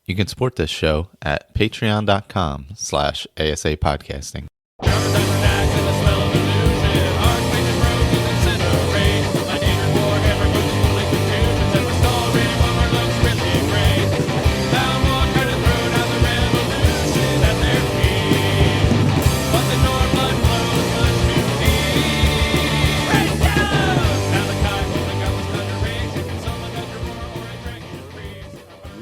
You can support this show at patreon.com/ASAPodcasting.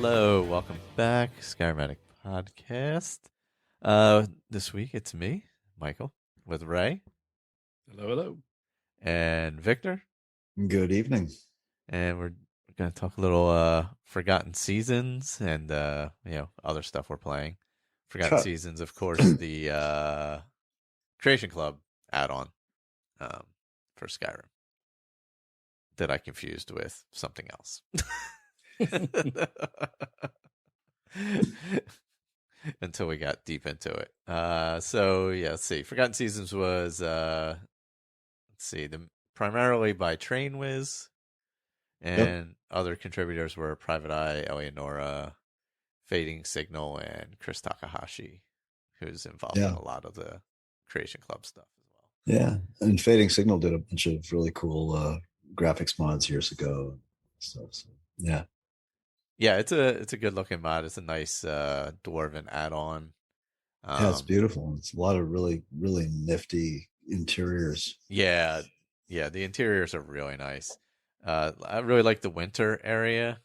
Hello, welcome back, Skyrim Addict podcast. This week it's me, Michael, with Ray. Hello. And Victor. Good evening. And we're going to talk a little Forgotten Seasons and other stuff we're playing. Forgotten Seasons, of course, the Creation Club add-on for Skyrim that I confused with something else. Until we got deep into it. Let's see. Forgotten Seasons was primarily by Trainwiz, and other contributors were Private Eye, Eleonora, Fading Signal, and Chris Takahashi, who's involved in a lot of the Creation Club stuff as well. Yeah, and Fading Signal did a bunch of really cool graphics mods years ago. So yeah. Yeah, it's a good looking mod. It's a nice dwarven add-on. Yeah, it's beautiful. It's a lot of really, really nifty interiors. Yeah, the interiors are really nice. I really like the winter area.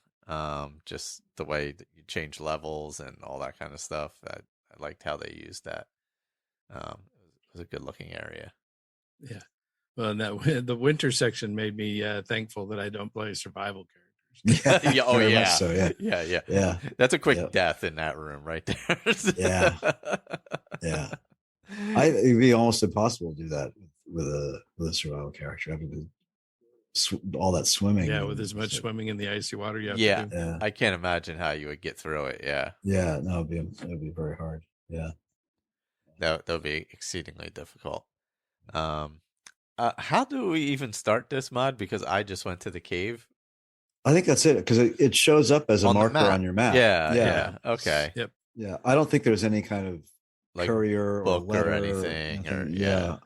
Just the way that you change levels and all that kind of stuff. I liked how they used that. It was a good looking area. Yeah. Well, and the winter section made me thankful that I don't play survival characters. Yeah. Oh, yeah. So, yeah. That's a quick death in that room right there. Yeah. It'd be almost impossible to do that with a survival character. I mean, all that swimming. Yeah, with as much swimming in the icy water. Yeah. I can't imagine how you would get through it. Yeah. Yeah. No, it'd be very hard. Yeah. That would be exceedingly difficult. How do we even start this mod? Because I just went to the cave. I think that's it, because it shows up as a marker on your map. Yeah. Okay. Yep. Yeah. I don't think there's any kind of like courier book or letter or anything. Yeah.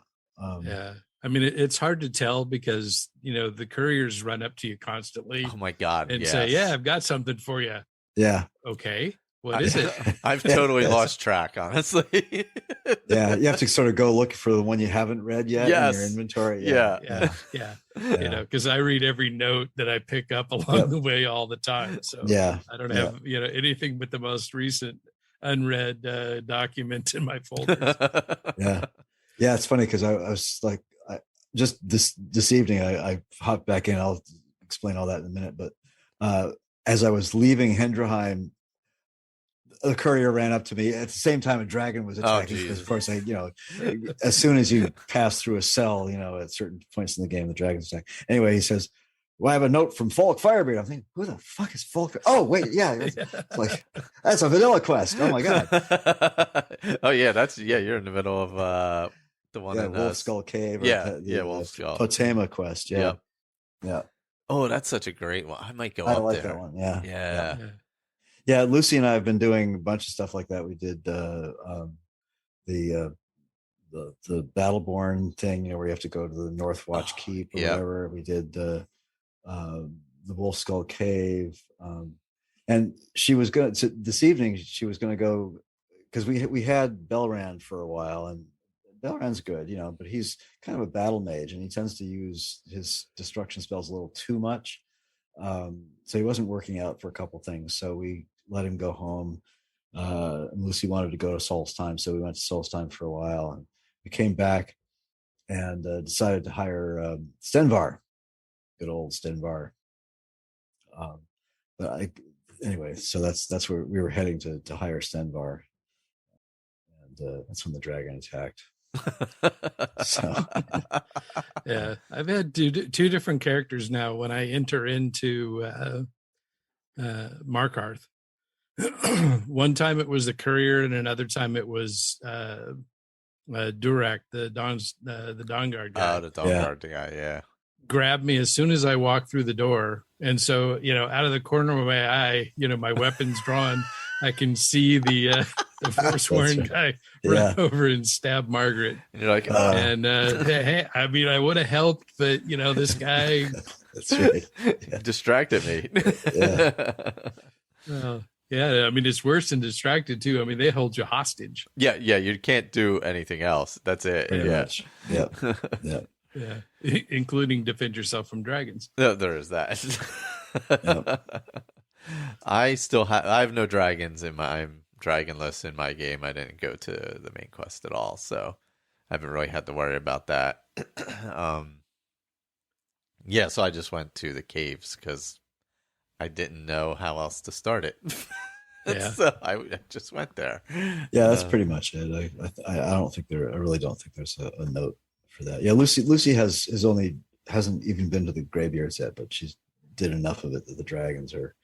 I mean, it's hard to tell because, the couriers run up to you constently. Oh my God. And say, yeah, I've got something for you. Yeah. Okay. What is it? I've totally lost track, honestly. Yeah. You have to sort of go look for the one you haven't read yet in your inventory. Yeah. Because I read every note that I pick up along the way all the time. So I don't have, anything but the most recent unread document in my folders. Yeah. It's funny because I was like, just this evening, I hopped back in. I'll explain all that in a minute. But as I was leaving Hendrheim, the courier ran up to me at the same time a dragon was attacking. Because of course, as soon as you pass through a cell, at certain points in the game, the dragons attack. Anyway, he says, well, I have a note from Falk Firebeard. I'm thinking, who the fuck is Falk? Oh, wait, yeah. It's like, that's a vanilla quest. Oh my God. Oh yeah, you're in the middle of the one in Wolf Skull Cave. Wolf Skull. Potema quest. Yeah. Oh, that's such a great one. I might go up like there. That one. Yeah. Yeah, Lucy and I have been doing a bunch of stuff like that. We did the Battleborn thing, where you have to go to the Northwatch Keep or whatever. We did the Wolf Skull Cave, and she was going to this evening. She was going to go because we had Belran for a while, and Belran's good, but he's kind of a battle mage, and he tends to use his destruction spells a little too much. So he wasn't working out for a couple things. So we let him go home. Lucy wanted to go to Solstheim, so we went to Solstheim for a while, and we came back and decided to hire Stenvar, good old Stenvar. Anyway, so that's where we were heading to hire Stenvar, and that's when the dragon attacked. So yeah, I've had two different characters now when I enter into Markarth. One time it was the courier, and another time it was Durak, the Dawnguard guy. Oh, the Dawnguard guy, yeah. Grabbed me as soon as I walked through the door, and so out of the corner of my eye, my weapon's drawn, I can see the Forsworn guy run over and stab Margaret. And you're like, hey, I mean, I would have helped, but this guy. That's right. Distracted me. Yeah. I mean, it's worse than distracted too. I mean, they hold you hostage. Yeah. You can't do anything else. That's it. Pretty much. Yep. Yeah, including defend yourself from dragons. No, there is that. Yep. I have no dragons I'm dragonless in my game. I didn't go to the main quest at all, so I haven't really had to worry about that. Yeah, so I just went to the caves because I didn't know how else to start it. Yeah. So I just went there. Yeah, that's pretty much it. I don't think I really don't think there's a note for that. Yeah, Lucy hasn't even been to the graveyards yet, but she's did enough of it that the dragons are,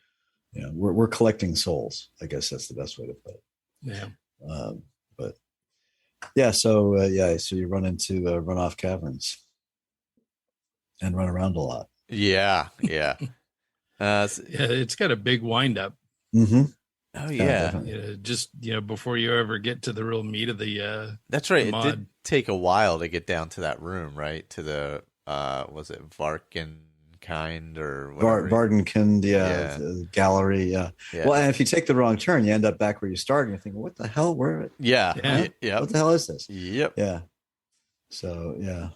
we're collecting souls. I guess that's the best way to put it. Yeah. But yeah, so you run into runoff caverns and run around a lot. Yeah. Yeah, it's got a big wind up. Mm-hmm. Oh yeah. Just before you ever get to the real meat of the that's right. Mod. It did take a while to get down to that room, right? To the was it Varkenkind or whatever? Vardenkind, the gallery, yeah. Well, and if you take the wrong turn, you end up back where you started. And you're thinking, what the hell? Where? Yeah. What the hell is this? Yep. Yeah. So yeah,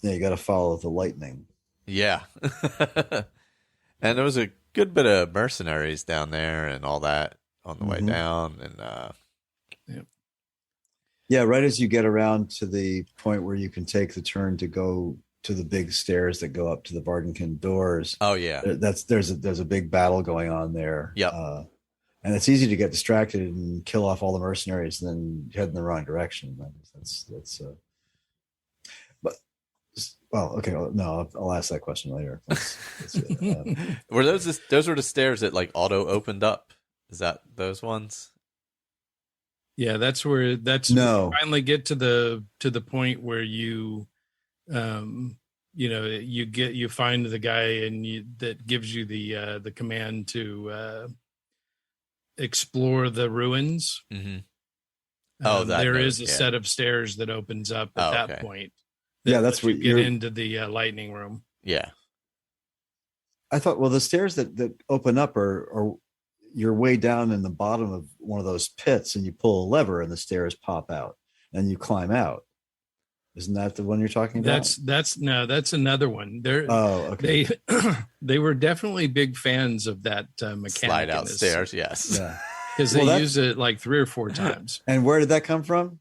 you got to follow the lightning. Yeah. And there was a good bit of mercenaries down there and all that on the way down, and yeah, right as you get around to the point where you can take the turn to go to the big stairs that go up to the Vardenkind doors. Oh yeah, there's a big battle going on there. Yeah, and it's easy to get distracted and kill off all the mercenaries and then head in the wrong direction. That's but well, okay, no, I'll ask that question later. Were those were the stairs that like auto opened up? Is that those ones? Yeah, that's where you finally get to the point where you you find the guy and that gives you the command to explore the ruins. Mm-hmm. There is a set of stairs that opens up at that point. That's where you get into the lightning room. Yeah. I thought, well, the stairs that open up are you're way down in the bottom of one of those pits and you pull a lever and the stairs pop out and you climb out. Isn't that the one you're talking about? That's another one. Okay. They were definitely big fans of that mechanic. Slide out stairs, yes. Yeah. Because they use it like 3 or 4 times. And where did that come from?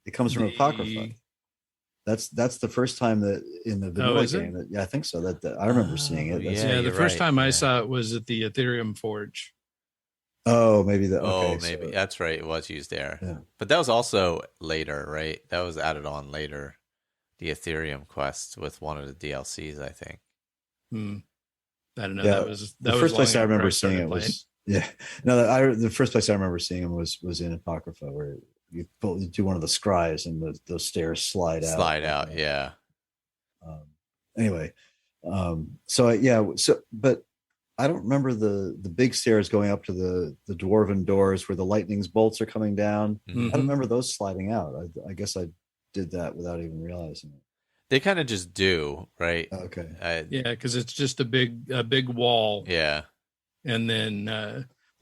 It comes from Apocrypha. That's the first time that in the vanilla game I think so. That I remember seeing it. The first time I saw it was at the Ethereum Forge. Oh, maybe that. Okay, maybe that's right. It was used there, but that was also later, right? That was added on later. The Ethereum quest with one of the DLCs, I think. I don't know. That was the first place I remember seeing it was the first place I remember seeing him was in Apocrypha, where you do one of the scries and those stairs slide out. Yeah. Anyway, but I don't remember the big stairs going up to the dwarven doors where the lightning's bolts are coming down. Mm-hmm. I don't remember those sliding out. I guess I did that without even realizing it. They kind of just do, right? Okay. Because it's just a big wall. Yeah. And then,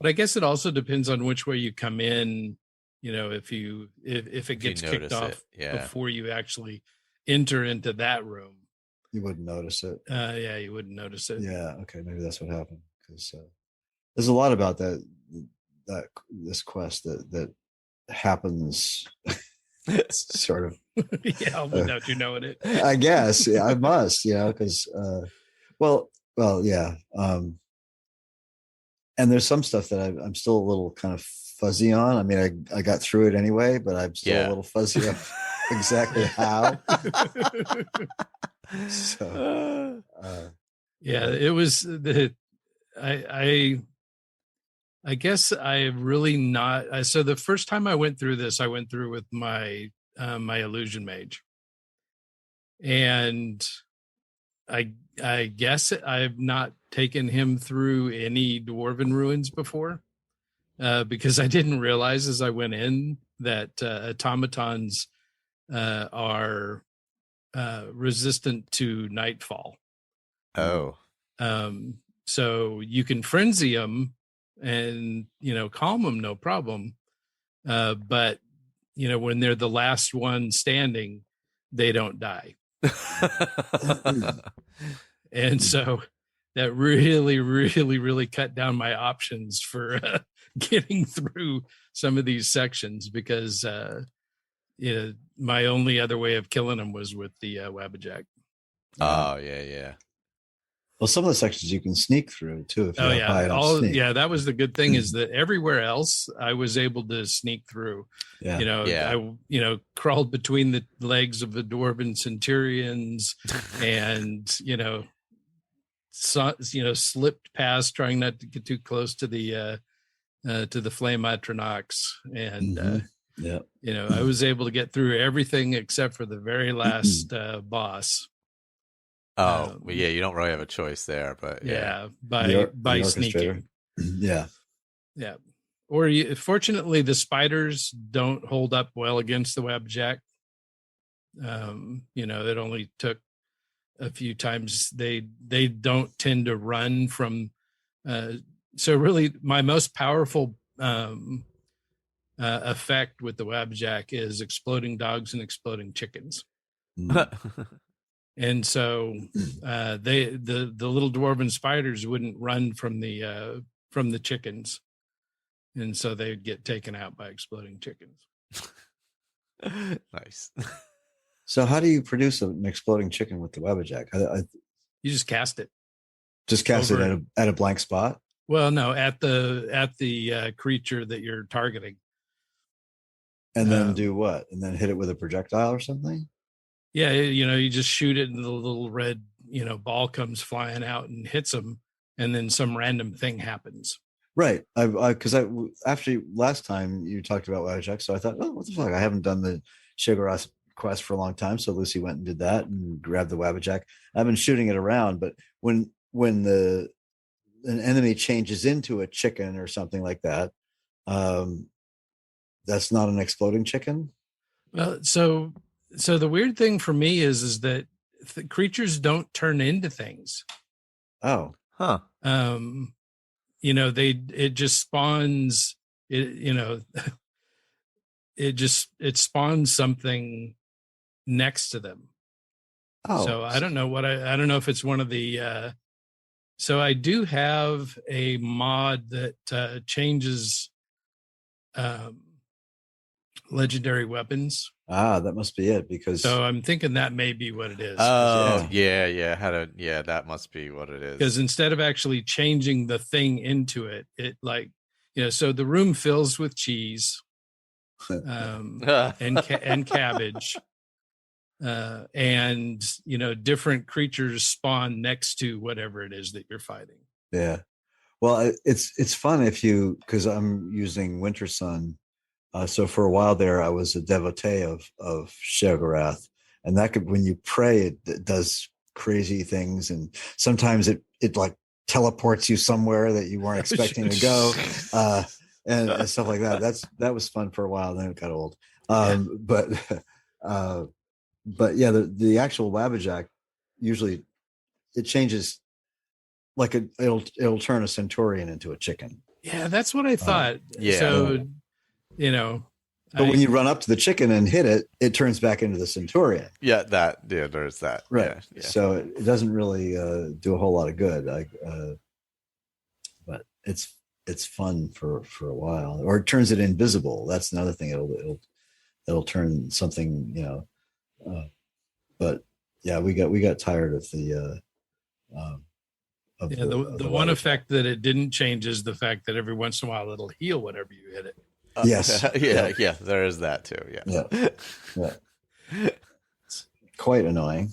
but I guess it also depends on which way you come in. If it gets kicked off before you actually enter into that room, you wouldn't notice it. You wouldn't notice it. Yeah. Okay. Maybe that's what happened, because there's a lot about this quest that happens sort of. Yeah, without you knowing it. I guess. Yeah, I must. Because yeah. And there's some stuff that I'm still a little kind of fuzzy on. I mean, I got through it anyway, but I'm still a little fuzzy on exactly how. So, it was I guess I really not. So the first time I went through this, I went through with my my illusion mage, and I I guess I've not taken him through any dwarven ruins before, because I didn't realize as I went in that automatons are resistant to nightfall. Oh. So you can frenzy them and, calm them, no problem. But, when they're the last one standing, they don't die. And so that really, really, really cut down my options for getting through some of these sections, because my only other way of killing them was with the Wabbajack. Oh, yeah. Well, some of the sections you can sneak through too. If you have high enough sneak. Yeah, that was the good thing, is that everywhere else I was able to sneak through. Yeah. I crawled between the legs of the dwarven centurions, and slipped past, trying not to get too close to the flame Atronox, and I was able to get through everything except for the very last boss. Oh, yeah, you don't really have a choice there, but by sneaking. Yeah. Or fortunately, the spiders don't hold up well against the Wabbajack. It only took a few times. They don't tend to run from. So really, my most powerful effect with the Wabbajack is exploding dogs and exploding chickens. And so the little dwarven spiders wouldn't run from the chickens, and so they'd get taken out by exploding chickens. Nice. So how do you produce an exploding chicken with the Wabbajack? You just cast it. Just cast it at a blank spot? Well, no, at the creature that you're targeting. And then do what? And then hit it with a projectile or something? Yeah, you just shoot it, and the little red, ball comes flying out and hits them, and then some random thing happens. Right. Because after last time you talked about Wabbajack, so I thought, oh, what the fuck? I haven't done the Shigarath quest for a long time, so Lucy went and did that and grabbed the Wabbajack. I've been shooting it around, but when an enemy changes into a chicken or something like that, that's not an exploding chicken. Well, so the weird thing for me is that creatures don't turn into things. Oh, huh. It just spawns it, it spawns something next to them. Oh, so I don't know I don't know if it's one of the, so I do have a mod that changes legendary weapons. That must be it, because so I'm thinking that may be what it is. Oh, yeah. That must be what it is. Because instead of actually changing the thing into it, so the room fills with cheese, and cabbage, and different creatures spawn next to whatever it is that you're fighting. Yeah, well, it's fun because I'm using Winter Sun. So for a while there, I was a devotee of Sheogorath, and that when you pray, it does crazy things, and sometimes it like teleports you somewhere that you weren't expecting to go, and stuff like that. That was fun for a while. Then it got old. But yeah, the actual Wabbajack usually it changes, like it'll turn a Centurion into a chicken. Yeah, that's what I thought. Yeah. So. But when you run up to the chicken and hit it, it turns back into the Centurion. Yeah, there's that. Right. Yeah. So it doesn't really do a whole lot of good. But it's fun for a while, or it turns it invisible. That's another thing. It'll turn something, but yeah, we got tired of the the one effect that it didn't change is the fact that every once in a while it'll heal whenever you hit it. Yes. Yeah, there is that too. Yeah. It's quite annoying.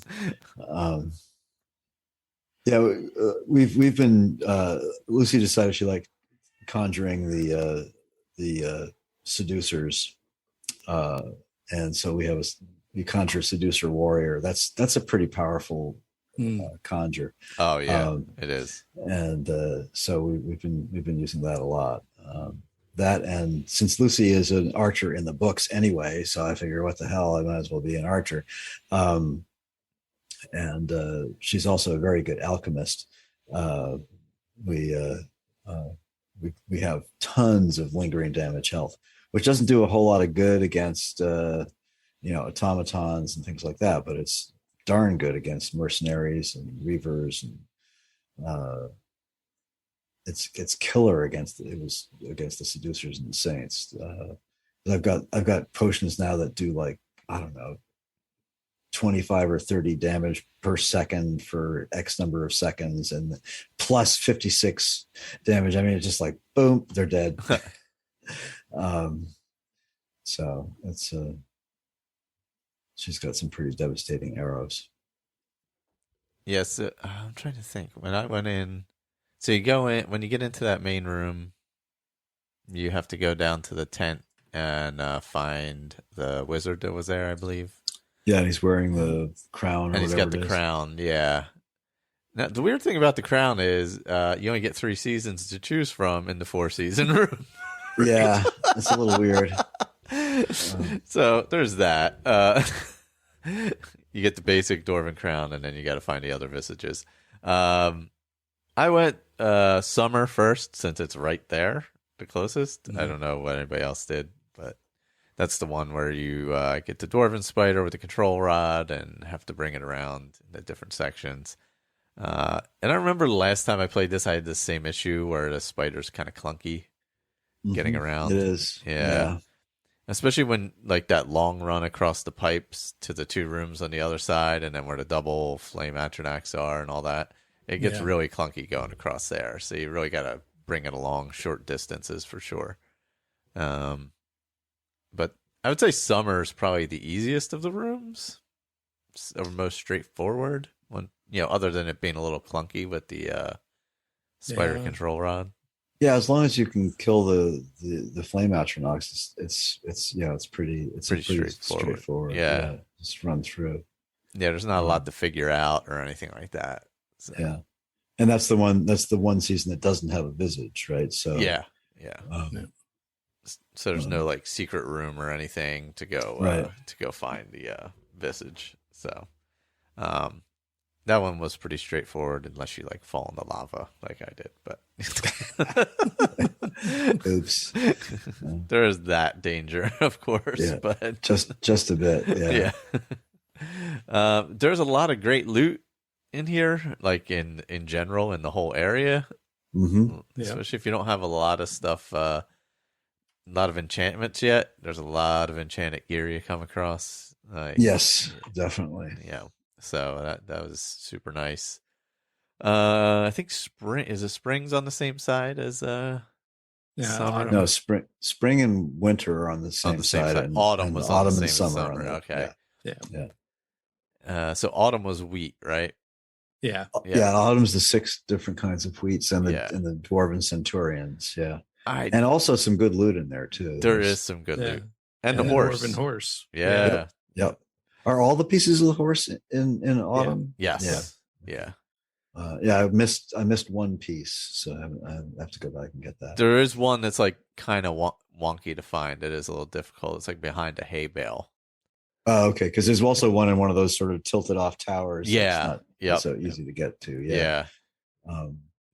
We've been Lucy decided she liked conjuring the seducers, and so we conjure seducer warrior. That's a pretty powerful conjure. Oh yeah, it is. And so we've been using that a lot. That, and since Lucy is an archer in the books anyway, so I figure, what the hell, I might as well be an archer. And she's also a very good alchemist. We have tons of lingering damage health, which doesn't do a whole lot of good against automatons and things like that, but it's darn good against mercenaries and reavers, and it's killer against the seducers and the saints. I've got potions now that do, like, I don't know, 25 or 30 damage per second for X number of seconds, and plus 56 damage. I mean, it's just like, boom, they're dead. So it's she's got some pretty devastating arrows. Yes, I'm trying to think. When I went in, so you go in, when you get into that main room, you have to go down to the tent and find the wizard that was there, I believe. Yeah, and he's wearing the crown. And he's got the crown, yeah. Now, the weird thing about the crown is you only get 3 seasons to choose from in the 4-season room. Yeah, it's a little weird. So there's that. You get the basic Dwarven crown, and then you got to find the other visages. I went summer first, since it's right there, the closest. Mm-hmm. I don't know what anybody else did, but that's the one where you get the Dwarven spider with the control rod and have to bring it around in the different sections. And I remember the last time I played this, I had the same issue where the spider's kind of clunky getting around. It is. Yeah. Especially when, like, that long run across the pipes to the 2 rooms on the other side, and then where the double flame atronachs are and all that. It gets really clunky going across there. So you really got to bring it along short distances for sure. But I would say summer is probably the easiest of the rooms, or most straightforward one, other than it being a little clunky with the spider control rod. Yeah, as long as you can kill the flame atronachs, it's pretty straightforward. Yeah, just run through. Yeah, there's not a lot to figure out or anything like that. So. Yeah, and that's the one season that doesn't have a visage, right? So yeah. So there's no like secret room or anything to go find the visage. So that one was pretty straightforward, unless you like fall in the lava like I did. But oops, there is that danger, of course. Yeah, but just a bit. Yeah. There's a lot of great loot in here, like in general in the whole area. Mm-hmm. Especially if you don't have a lot of stuff. A lot of enchantments yet. There's a lot of enchanted gear you come across. Yes, definitely. Yeah. So that was super nice. I think spring's on the same side as summer? No, spring and winter are on the same side. And autumn was on the same and summer. Okay. Yeah. So autumn was wheat, right? Yeah. Autumn's the 6 different kinds of wheats and the Dwarven Centurions. Yeah. And also some good loot in there too. There is some good loot. And the horse. Dwarven horse. Yeah. Yep. Are all the pieces of the horse in autumn? Yeah. Yes. Yeah. I missed one piece, so I have to go back and get that. There is one that's like kind of wonky to find. It is a little difficult. It's like behind a hay bale. Oh, okay. Because there's also one in one of those sort of tilted off towers. Yeah. It's not so easy to get to. Yeah.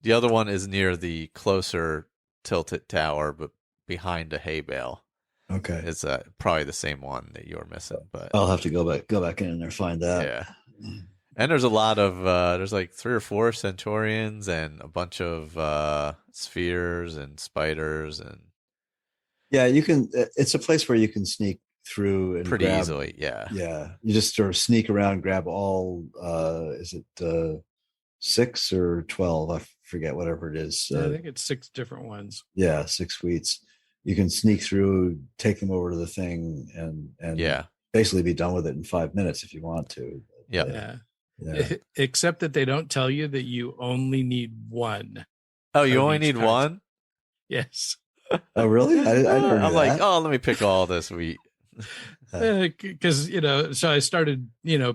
The other one is near the closer tilted tower, but behind a hay bale. Okay. It's probably the same one that you're missing, but I'll have to go back in there and find that. Yeah. And there's a lot of there's like 3 or 4 Centurions and a bunch of spheres and spiders and you can. It's a place where you can sneak through and pretty easily. Yeah. You just sort of sneak around, grab all. Is it 6 or 12? I forget, whatever it is. I think it's 6 different ones. Yeah, 6 wheats. You can sneak through, take them over to the thing, and basically be done with it in 5 minutes if you want to. Yeah. Except that they don't tell you that you only need 1. Oh, you only need 1? Yes. Oh, really? I I'm like, let me pick all this wheat. Because so I started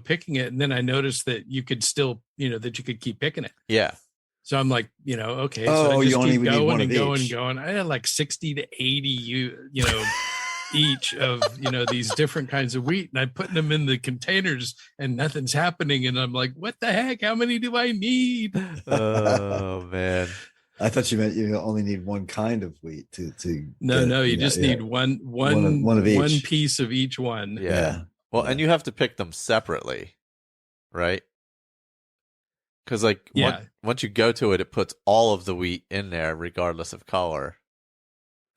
picking it, and then I noticed that you could still that you could keep picking it. Yeah. So I'm like, okay. So I just keep going and going and going. I had like 60 to 80 each of these different kinds of wheat, and I'm putting them in the containers, and nothing's happening. And I'm like, what the heck? How many do I need? Oh man. I thought you meant you only need one kind of wheat to No, you just need one of each. One piece of each one. Yeah. Well, and you have to pick them separately, right? Because once you go to it, it puts all of the wheat in there, regardless of color.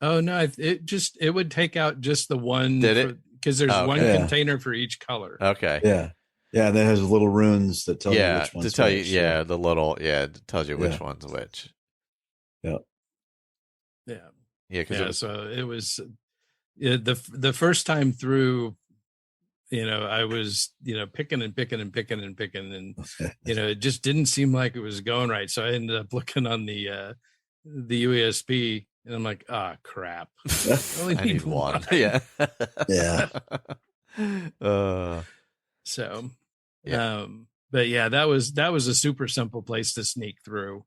Oh no! It would take out just the one. Did it? Because there's one container for each color. Okay. Yeah. Yeah, and then it has little runes that tell you which one's to tell which. you, it tells you which one's which. Yeah. Yeah. So it was the first time through. I was picking and picking and picking and picking, and it just didn't seem like it was going right. So I ended up looking on the UESP, and I'm like, crap. I only need one. Yeah. Yeah. So, but yeah, that was a super simple place to sneak through.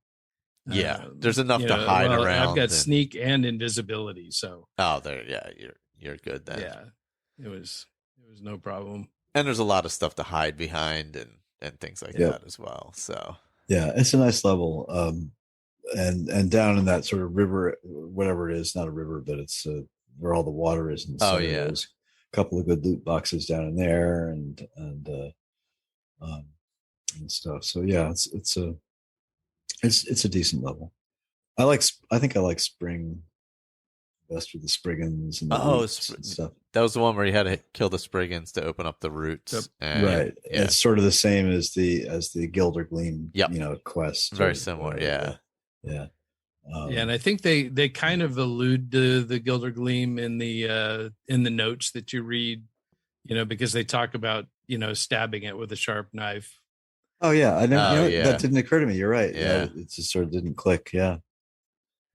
Yeah, there's enough to hide around. I've got sneak and invisibility, so. Oh, there, yeah, you're good then. Yeah, it was no problem. And there's a lot of stuff to hide behind and things like that as well. So. Yeah, it's a nice level. And down in that sort of river, whatever it is, not a river, but it's where all the water is. And there's a couple of good loot boxes down in there and stuff. So yeah, it's a decent level. I think I like spring best with the Spriggans and and stuff. That was the one where you had to kill the Spriggans to open up the roots. Yep. Right. Yeah. It's sort of the same as the Gilder Gleam, quest. Very similar. Yeah. And I think they kind of allude to the Gilder Gleam in the notes that you read, because they talk about, stabbing it with a sharp knife. Oh yeah. I never, that didn't occur to me. You're right. Yeah. It just sort of didn't click. Yeah.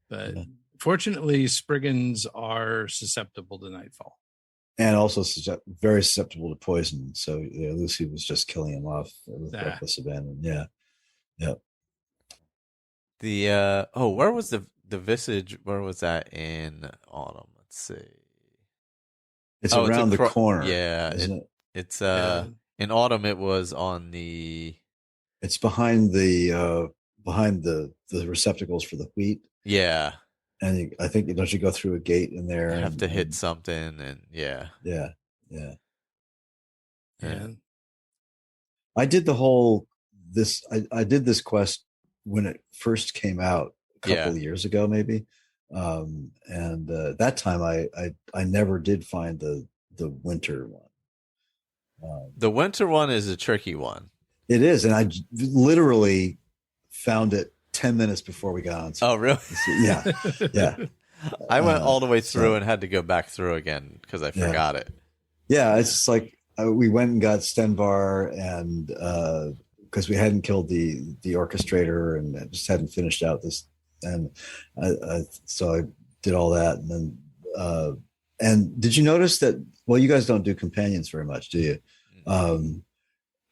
But fortunately, Spriggans are susceptible to nightfall. And also very susceptible to poison. So Lucy was just killing him off with reckless abandon. Yeah. Yeah. The where was the Visage? Where was that in Autumn? Let's see. It's around the corner. Yeah, isn't it? It's in Autumn. It was on the. It's behind the receptacles for the wheat. Yeah. And I think don't you go through a gate in there? You have to hit something, and yeah. I did I did this quest when it first came out a couple of years ago, maybe. And that time I never did find the winter one. The winter one is a tricky one. It is, and I literally found it 10 minutes before we got on. Oh, really? Yeah. I went all the way through and had to go back through again because I forgot it. Yeah, it's just like we went and got Stenvar, and because we hadn't killed the orchestrator and just hadn't finished out this, and so I did all that, and then and did you notice that? Well, you guys don't do companions very much, do you?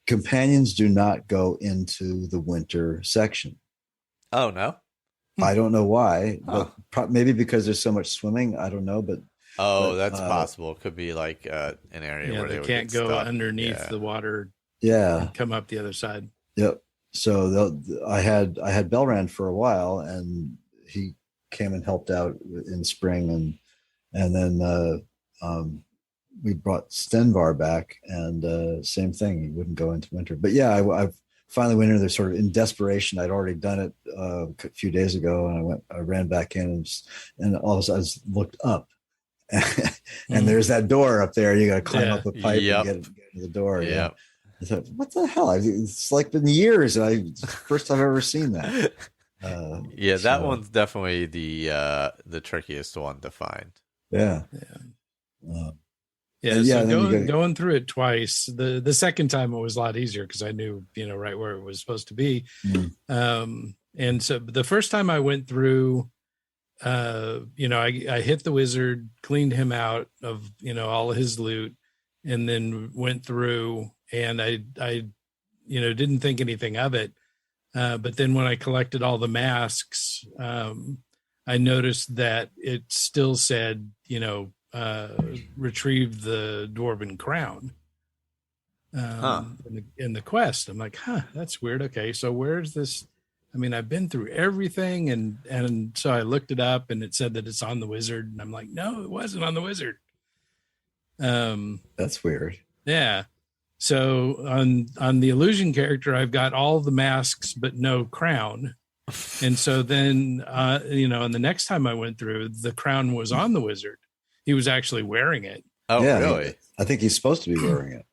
Companions do not go into the winter section. Oh no, I don't know why. But maybe because there's so much swimming. I don't know, but that's possible. It could be like an area where they can't go underneath the water. Yeah, and come up the other side. Yep. So I had Belrand for a while, and he came and helped out in spring, and then we brought Stenvar back, and same thing. He wouldn't go into winter. But yeah, I've finally went in there sort of in desperation. I'd already done it a few days ago, and I ran back in, and all of a sudden I just looked up, and there's that door up there. You got to climb up a pipe and get to the door. Yeah. I thought, what the hell? It's like been years. First time I've ever seen that. That one's definitely the trickiest one to find. Yeah. So going through it twice, the second time it was a lot easier because I knew, right where it was supposed to be. And so the first time I went through, I hit the wizard, cleaned him out of, all of his loot, and then went through, and I didn't think anything of it. But then when I collected all the masks, I noticed that it still said, retrieve the dwarven crown in the quest. I'm like, that's weird. Okay, so where's this? I mean, I've been through everything, and so I looked it up, and it said that it's on the wizard, and I'm like, no, it wasn't on the wizard. That's weird. Yeah. So on the illusion character, I've got all the masks but no crown. And so then, and the next time I went through, the crown was on the wizard. He was actually wearing it. Oh, yeah, really? I think he's supposed to be wearing it.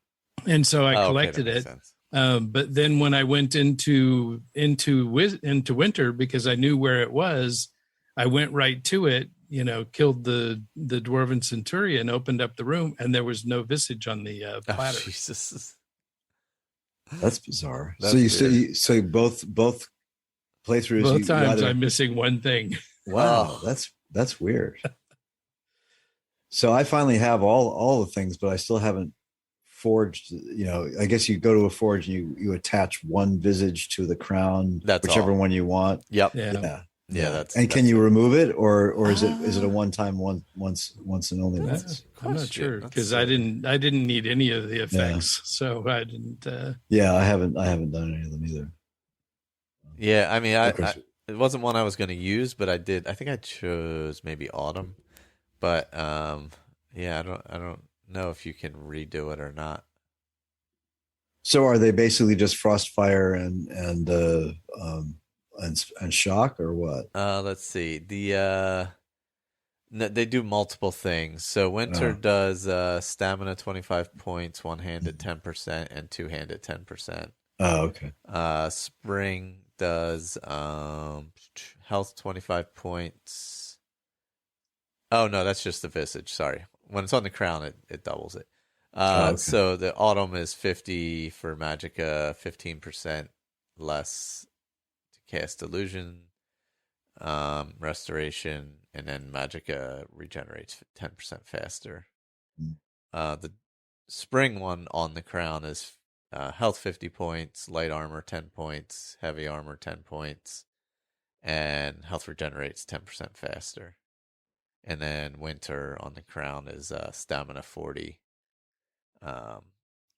And so I collected it. But then when I went into winter, because I knew where it was, I went right to it, killed the dwarven centurion, opened up the room, and there was no visage on the platter. Oh, Jesus. That's bizarre. So both playthroughs, both times I'm missing one thing. Wow, that's weird. So I finally have all the things, but I still haven't forged. I guess you go to a forge and you attach one visage to the crown, whichever one you want. Yep. Yeah. Can you remove it, or is it a one-time once and only once? I'm not sure, because I didn't need any of the effects, so I didn't. I haven't done any of them either. Yeah, I mean, it wasn't one I was going to use, but I think I chose maybe Autumn, but I don't know if you can redo it or not. So are they basically just Frostfire and shock, or what? Let's see. They do multiple things. So Winter does stamina 25 points, one-handed 10%, and two-handed 10%. Oh, okay. Spring does health 25 points. Oh no, that's just the visage. Sorry. When it's on the crown, it doubles it. Okay. So the Autumn is 50 for Magicka, 15% less to cast illusion, restoration, and then Magicka regenerates 10% faster. The Spring one on the crown is health 50 points, light armor 10 points, heavy armor 10 points, and health regenerates 10% faster. And then Winter on the crown is stamina 40.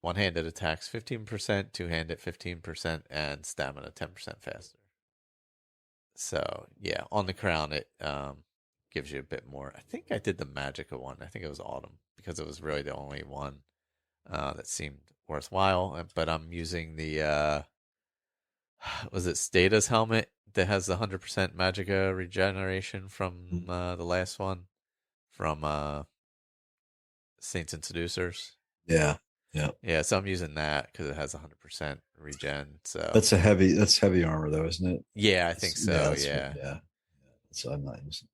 One-handed attacks 15%, two-handed 15%, and stamina 10% faster. So, yeah, on the crown, it gives you a bit more. I think I did the Magicka one. I think it was Autumn, because it was really the only one that seemed worthwhile. But I'm using the, was it Stata's helmet that has the 100% Magicka regeneration from the last one, from Saints and Seducers. Yeah. So I'm using that because it has 100% regen. So that's heavy armor though, isn't it? Yeah, I think so. Yeah. So I'm not using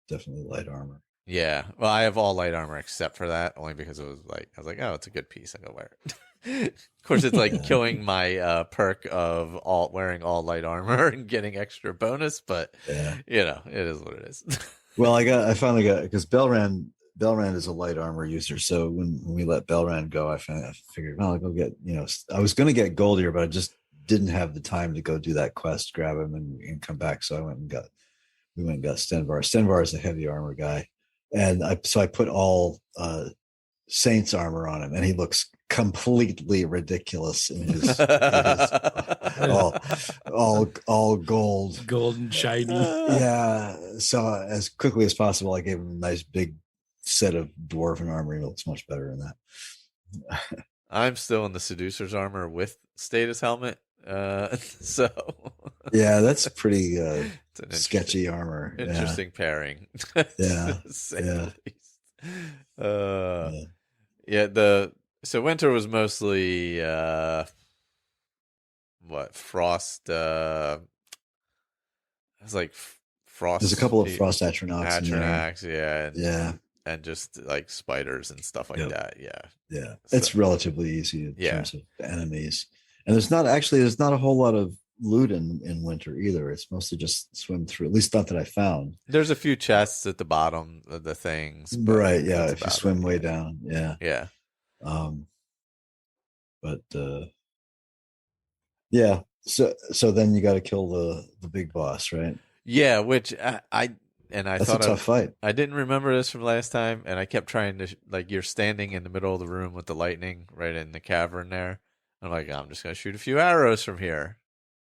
definitely light armor. Yeah. Well, I have all light armor except for that, only because I was like, oh, it's a good piece. I go wear it. Of course, it's like killing my perk of wearing all light armor and getting extra bonus, but it is what it is. Well, I finally got, because Belran is a light armor user. So when we let Belran go, I figured, well, I'll go get, I was going to get Goldier, but I just didn't have the time to go do that quest, grab him and come back. So we went and got Stenvar. Stenvar is a heavy armor guy. And I put all Saints armor on him, and he looks completely ridiculous in his all gold and shiny. Yeah. So as quickly as possible, I gave him a nice big set of dwarven armor. He looks much better in that. I'm still in the Seducer's armor with Status helmet. So yeah, that's pretty sketchy armor. Interesting pairing. Yeah. So Winter was mostly Frost. It was like Frost. There's a couple of Frost Atronachs, and just like spiders and stuff like that. Yeah. So, it's relatively easy in terms of enemies. And there's not a whole lot of loot in winter either. It's mostly just swim through. At least not that I found. There's a few chests at the bottom of the things, right? Yeah, if you swim way down, yeah. But yeah. So then you got to kill the big boss, right? Yeah, which I That's thought a tough fight. I didn't remember this from last time, and I kept trying to you're standing in the middle of the room with the lightning right in the cavern there. I'm like, I'm just gonna shoot a few arrows from here.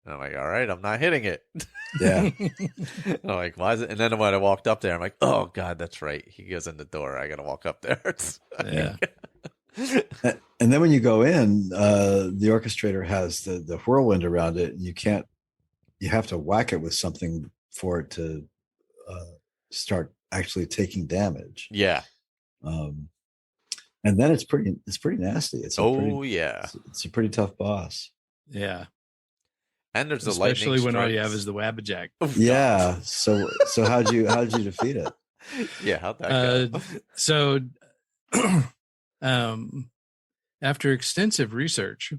And I'm like, all right, I'm not hitting it. Yeah. I'm like, why is it? And then when I walked up there, I'm like, oh God, that's right. He goes in the door. I gotta walk up there. Yeah. And then when you go in, the orchestrator has the whirlwind around it. And you have to whack it with something for it to start actually taking damage. Yeah. And then it's pretty nasty. It's a pretty tough boss. Yeah. And there's especially when all you have is the Wabbajack. Yeah. So how'd you defeat it? Yeah, how'd that go? So after extensive research,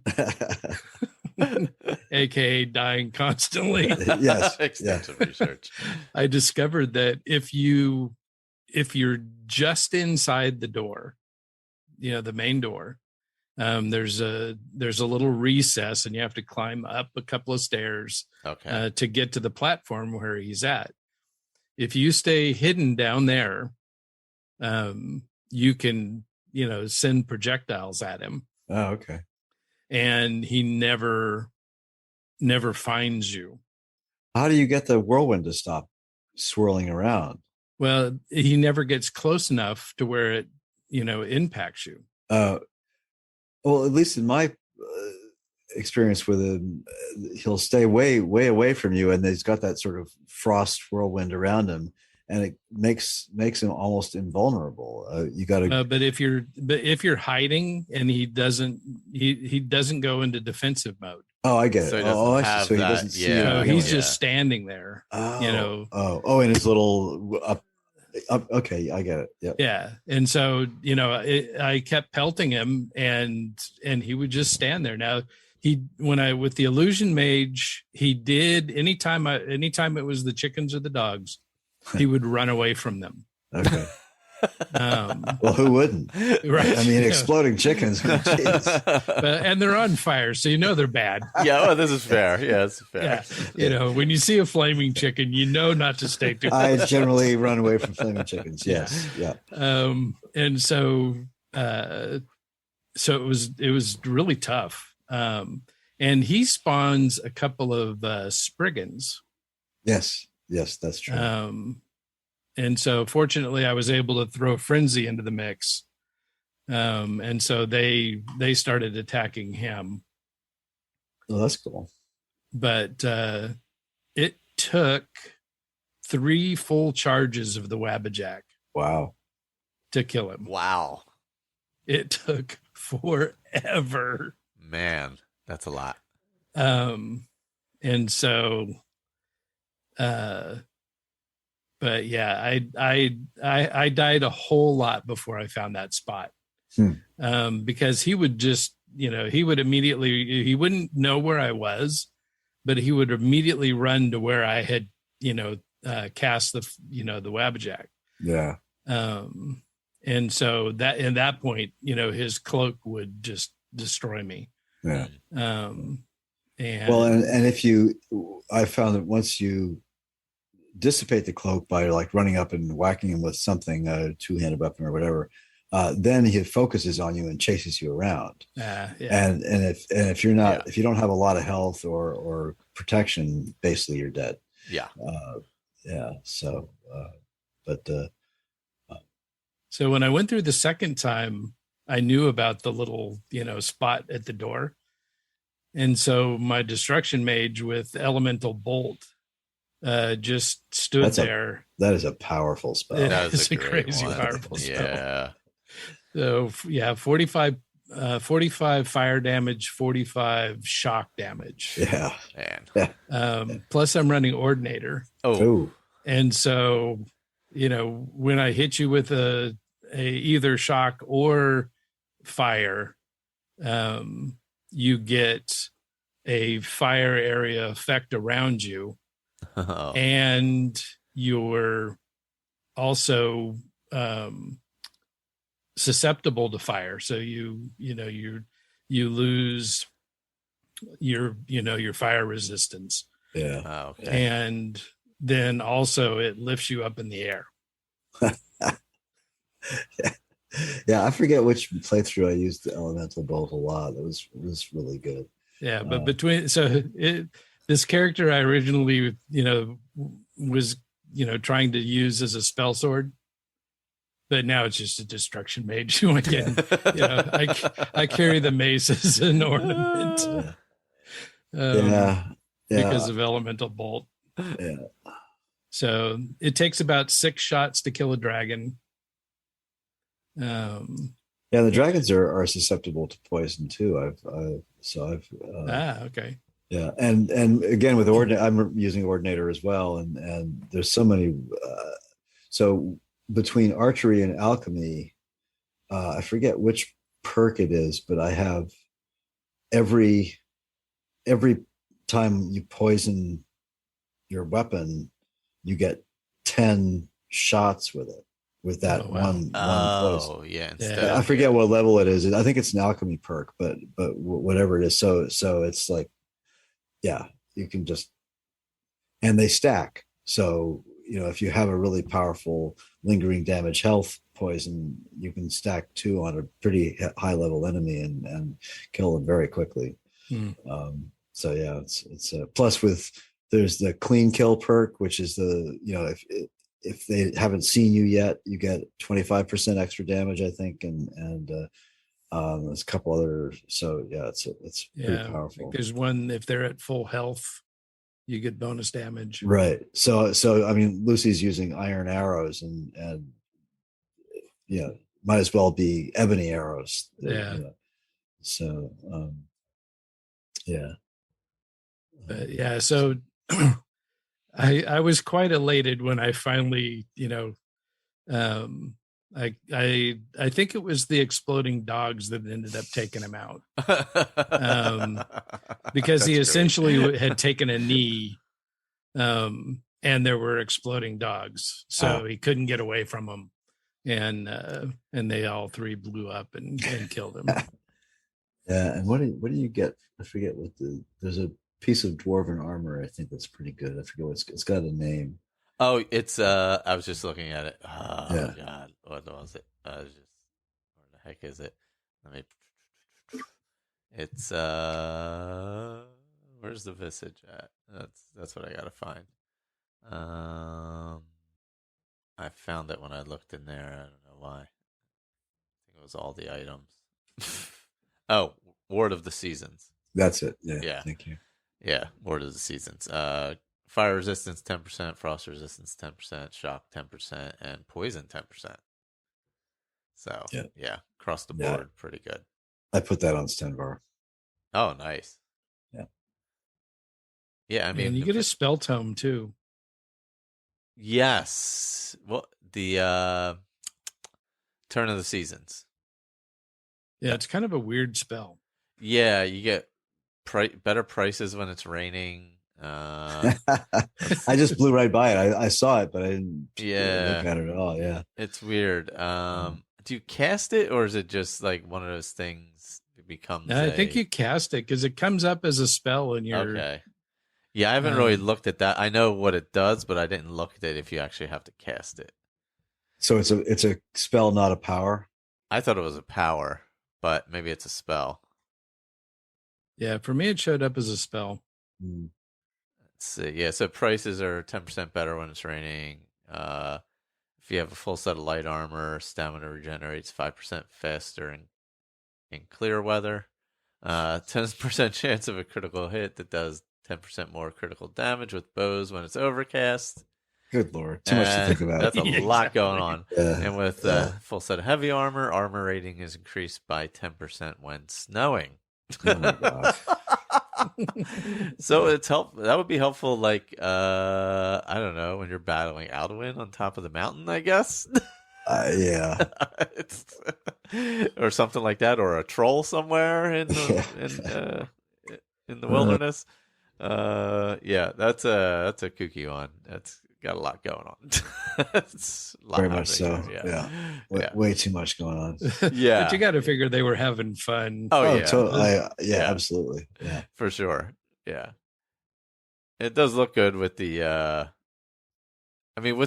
aka dying constantly. Yes. Extensive research. I discovered that if you're just inside the door, the main door, there's a little recess and you have to climb up a couple of stairs to get to the platform where he's at. If you stay hidden down there, you can, send projectiles at him. Oh, okay. And he never finds you. How do you get the whirlwind to stop swirling around? Well, he never gets close enough to where it, impacts you. Well, at least in my experience with him, he'll stay way, way away from you, and he's got that sort of frost whirlwind around him, and it makes him almost invulnerable. You got to. But if you're hiding and he doesn't go into defensive mode. Oh, I get it. So so he doesn't see you. No, he's just standing there. Oh, in his little up. Okay, I get it. Yep. Yeah, and so I kept pelting him, and he would just stand there. Now with the illusion mage, he did anytime it was the chickens or the dogs, he would run away from them. Okay. Well, who wouldn't? Right. I mean, exploding chickens. And they're on fire, so they're bad. Yeah, well, this is fair. Yeah, it's fair. Yeah. When you see a flaming chicken, not to stay too close. I generally run away from flaming chickens. Yes. Yeah. And so it was really tough. And he spawns a couple of Spriggans. Yes, that's true. And so fortunately I was able to throw Frenzy into the mix. And so they started attacking him. Oh, that's cool. But it took 3 full charges of the Wabbajack. Wow. To kill him. Wow. It took forever. Man, that's a lot. And so but yeah, I died a whole lot before I found that spot. Because he would just, he would immediately, he wouldn't know where I was, but he would immediately run to where I had, cast the Wabbajack. Yeah. And so at that point, his cloak would just destroy me. Yeah. And I found that once you dissipate the cloak by running up and whacking him with something, a 2-handed weapon or whatever, then he focuses on you and chases you around. Yeah. And if you're not, if you don't have a lot of health or protection, basically you're dead. Yeah. So, so when I went through the second time, I knew about the little, spot at the door. And so my destruction mage with elemental bolt just stood there. That is a powerful spell. It's a crazy powerful spell. Yeah. So 45 fire damage, 45 shock damage. Yeah. Man. Plus I'm running Ordinator. Oh. And so, when I hit you with a either shock or fire, you get a fire area effect around you, and you're also susceptible to fire. So you lose your fire resistance. Yeah. Okay. And then also it lifts you up in the air. Yeah, I forget which playthrough I used the elemental bolt a lot. It was really good. Yeah, but this character I originally was trying to use as a spell sword, but now it's just a destruction mage. Again, I carry the mace as an ornament. Because of elemental bolt. Yeah. So it takes about 6 shots to kill a dragon. The dragons are susceptible to poison too. I've okay. Yeah, and again with I'm using Ordinator as well, and there's so many. So between archery and alchemy, I forget which perk it is, but I have every time you poison your weapon, you get 10 shots with it. With that one poison. Yeah. I forget what level it is. I think it's an alchemy perk, but whatever it is. So it's like, yeah, you can just, and they stack. So, if you have a really powerful lingering damage health poison, you can stack 2 on a pretty high level enemy and kill them very quickly. So yeah, it's plus there's the clean kill perk, which is if they haven't seen you yet, you get 25% extra damage, I think, and there's a couple other. So yeah, it's pretty powerful. There's one, if they're at full health, you get bonus damage. Right. So I mean, Lucy's using iron arrows, and might as well be ebony arrows. Yeah. So So I was quite elated when I finally, I think it was the exploding dogs that ended up taking him out, because he essentially had taken a knee, and there were exploding dogs, so he couldn't get away from them, and they all 3 blew up and killed him. Yeah, and what do you get? I forget there's a piece of dwarven armor, I think, that's pretty good. I forget it's got a name. Oh, it's I was just looking at it. Oh Yeah. God, what was it? Where the heck is it? It's where's the visage at? That's what I gotta find. I found it when I looked in there. I don't know why. I think it was all the items. Oh, Ward of the Seasons. That's it. Yeah. Yeah. Thank you. Yeah, Ward of the Seasons. Fire resistance 10%, frost resistance 10%, shock 10%, and poison 10%. So yeah, across the board, pretty good. I put that on Stenvar. Oh, nice. Yeah. Yeah, I mean, and you get a spell tome too. Yes. Well, the Turn of the Seasons. Yeah, it's kind of a weird spell. Yeah, you get better prices when it's raining. I just blew right by it. I saw it, but I didn't look at it at all. Yeah, it's weird. Do you cast it, or is it just like one of those things that becomes? I think you cast it because it comes up as a spell in your. Okay. Yeah, I haven't really looked at that. I know what it does, but I didn't look at it if you actually have to cast it. So it's a spell, not a power. I thought it was a power, but maybe it's a spell. Yeah, for me, it showed up as a spell. Mm. Let's see. Yeah, so prices are 10% better when it's raining. If you have a full set of light armor, stamina regenerates 5% faster in clear weather. 10% chance of a critical hit that does 10% more critical damage with bows when it's overcast. Good Lord. Too much to think about. That's a lot going on. Yeah. And with full set of heavy armor rating is increased by 10% when snowing. Oh my God. So that would be helpful, like I don't know, when you're battling Alduin on top of the mountain, I guess. Yeah. Or something like that, or a troll somewhere in the wilderness. Yeah, that's a kooky one. That's got a lot going on. It's a lot very much so. Yeah. Way too much going on. Yeah, but you got to figure they were having fun. Oh yeah, totally. Yeah, absolutely. Yeah, for sure. Yeah, it does look good with the. I mean,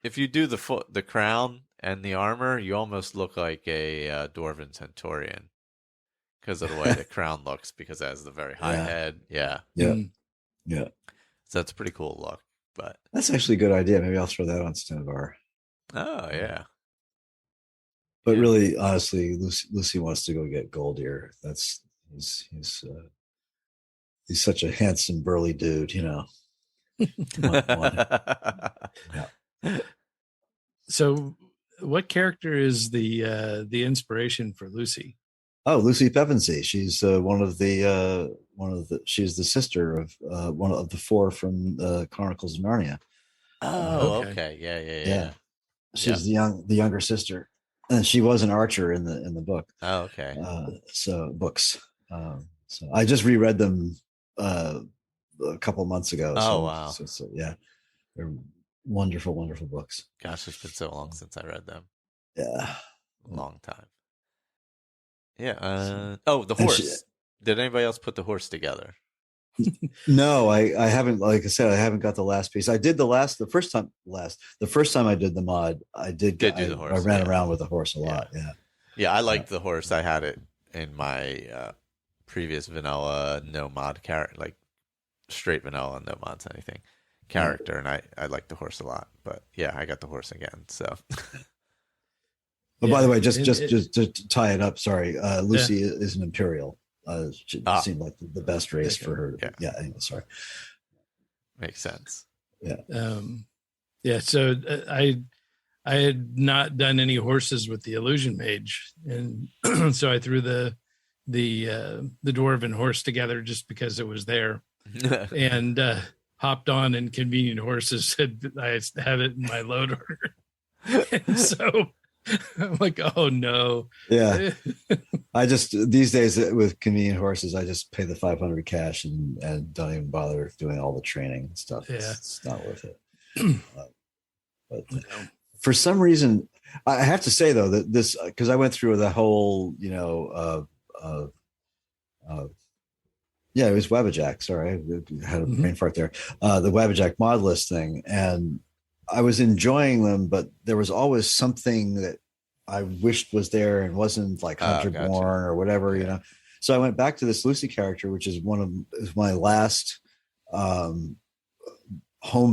if you do the crown and the armor, you almost look like a dwarven centurion because of the way the crown looks, because it has the very high head. Yeah. Yeah. So that's a pretty cool look. But that's actually a good idea. Maybe I'll throw that on Stenvar. Oh yeah. But really, honestly, Lucy wants to go get Goldier. He's such a handsome, burly dude, Yeah. So, what character is the inspiration for Lucy? Oh, Lucy Pevensey. She's she's the sister of one of the four from Chronicles of Narnia. Oh, okay. Yeah. She's the younger sister, and she was an archer in the book. Oh, okay. Books. So I just reread them a couple months ago. Oh, wow. So yeah, they're wonderful, wonderful books. Gosh, it's been so long since I read them. Yeah, long time. Yeah. The horse. Did anybody else put the horse together? No, I haven't. Like I said, I haven't got the last piece. I did the first time I did the mod. I did do the horse. I ran around with the horse a lot. Yeah. I liked the horse. I had it in my previous vanilla no mod character, like straight vanilla no mods anything character, and I liked the horse a lot. But yeah, I got the horse again. So. But by the way, just to tie it up, sorry, Lucy is an Imperial. She seemed like the best race for her. Yeah. Anyway, sorry. Makes sense. Yeah. So I had not done any horses with the Illusion Mage, and so I threw the dwarven horse together just because it was there, and hopped on. And Convenient Horses said I had it in my load order, and so. I'm like, oh no. Yeah. I just these days with Convenient Horses, I just pay the 500 cash and don't even bother doing all the training and stuff. It's not worth it. But for some reason, I have to say though that this, because I went through the whole, it was Wabajack. Sorry, I had a brain fart there. The Wabajack mod list thing, and I was enjoying them, but there was always something that I wished was there and wasn't, like Hunter Born or whatever, So I went back to this Lucy character, which is my last home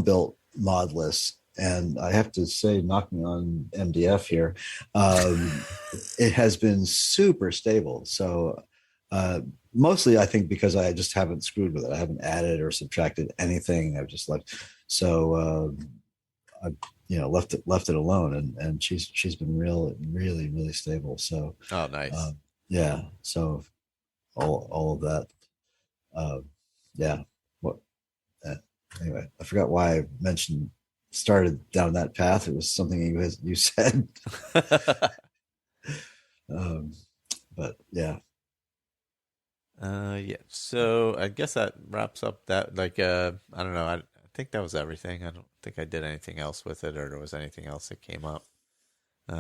built mod list. And I have to say, knocking on MDF here, it has been super stable. So mostly, I think, because I just haven't screwed with it. I haven't added or subtracted anything. I've just left. So I've left it alone, and she's been really, really stable. So nice. So all of that. Anyway, I forgot why I started down that path. It was something you said. But yeah. So I guess that wraps up that. I don't know. I think that was everything. I don't think I did anything else with it, or there was anything else that came up. It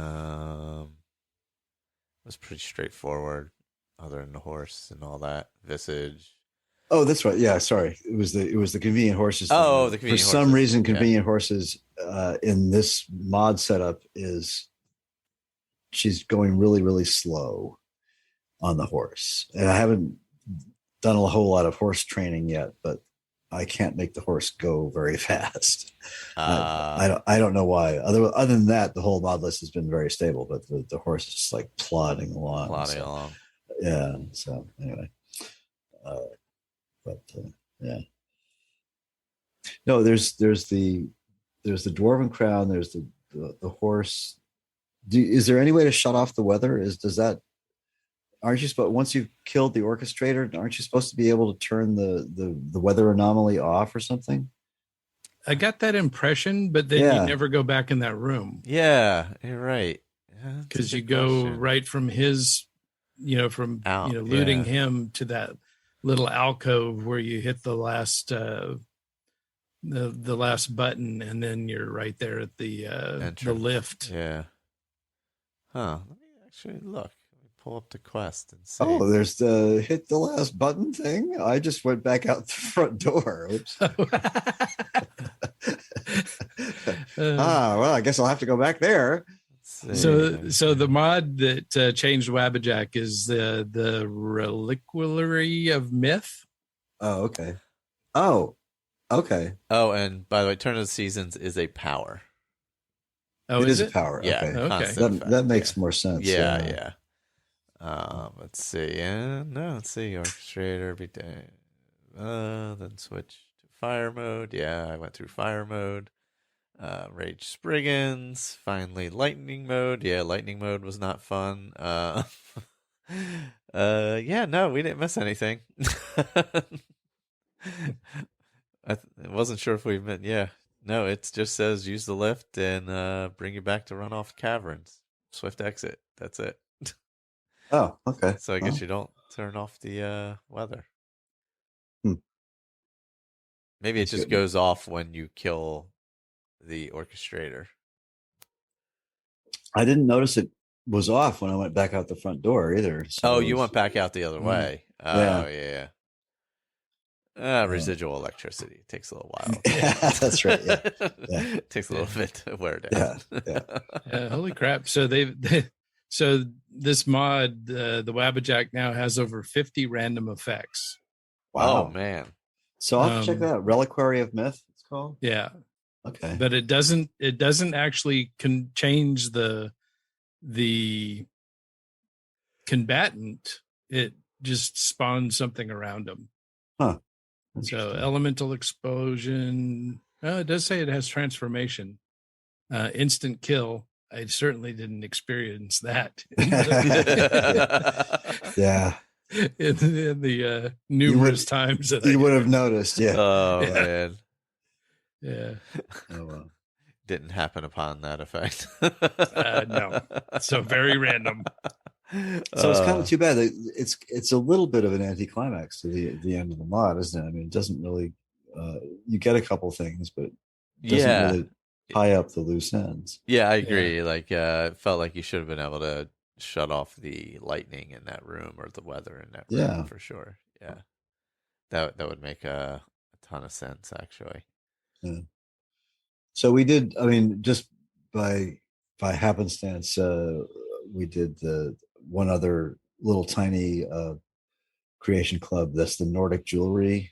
was pretty straightforward, other than the horse and all that. Visage. Oh, that's right. Yeah, sorry. It was the Convenient Horses. Oh, the Convenient Horses. For some reason, Convenient Horses in this mod setup she's going really, really slow on the horse, and I haven't done a whole lot of horse training yet, but I can't make the horse go very fast. I don't know why. Other than that, the whole mod list has been very stable, but the horse is just like plodding along. Yeah. So anyway, no, there's the dwarven crown. There's the horse. Is there any way to shut off the weather? Aren't you supposed, once you've killed the orchestrator, aren't you supposed to be able to turn the weather anomaly off or something? I got that impression, but then you never go back in that room. Yeah, you're right. Because you go right from his, looting him to that. little alcove where you hit the last the last button, and then you're right there at the lift. Yeah. Huh. Let me actually look. Let me pull up the quest and see. Oh, there's the hit the last button thing. I just went back out the front door. Oops. Well, I guess I'll have to go back there. So the mod that changed Wabbajack is the Reliquary of Myth. Oh, okay. Oh, okay. Oh, and by the way, Turn of the Seasons is a power. Oh, it is a power. Yeah. Okay. That makes more sense. Yeah. Let's see. Let's see. Orchestrator every day. Then switch to fire mode. Yeah, I went through fire mode. Rage Spriggans. Finally, lightning mode. Yeah, lightning mode was not fun. Yeah, no, we didn't miss anything. I wasn't sure if we meant. Yeah, no, it just says use the lift and bring you back to Runoff Caverns. Swift exit. That's it. Oh, okay. So I guess you don't turn off the weather. Maybe it just goes off when you kill the orchestrator. I didn't notice it was off when I went back out the front door either. So you went back out the other way. Oh, yeah. Residual electricity. It takes a little while. Yeah, that's right. Yeah. It takes a little bit to wear down. Yeah. Holy crap. So so this mod, the Wabbajack now has over 50 random effects. Wow. Oh, man. So I'll have to check that out. Reliquary of Myth, it's called? Yeah. Okay. But it doesn't actually change the combatant. It just spawns something around them. Huh. So elemental explosion. It does say it has transformation. Instant kill. I certainly didn't experience that. Yeah. In the numerous times that you would have noticed. Yeah. Oh, man. Yeah. Oh, well. Didn't happen upon that effect. No. So very random. So it's kind of too bad. It's a little bit of an anticlimax to the end of the mod, isn't it? I mean, it doesn't really. You get a couple things, but it doesn't really tie up the loose ends. Yeah, I agree. Yeah. Like, it felt like you should have been able to shut off the lightning in that room or the weather in that room for sure. Yeah, that would make a ton of sense, actually. Yeah. So we did. I mean, just by happenstance, we did the one other little tiny creation club. That's the Nordic jewelry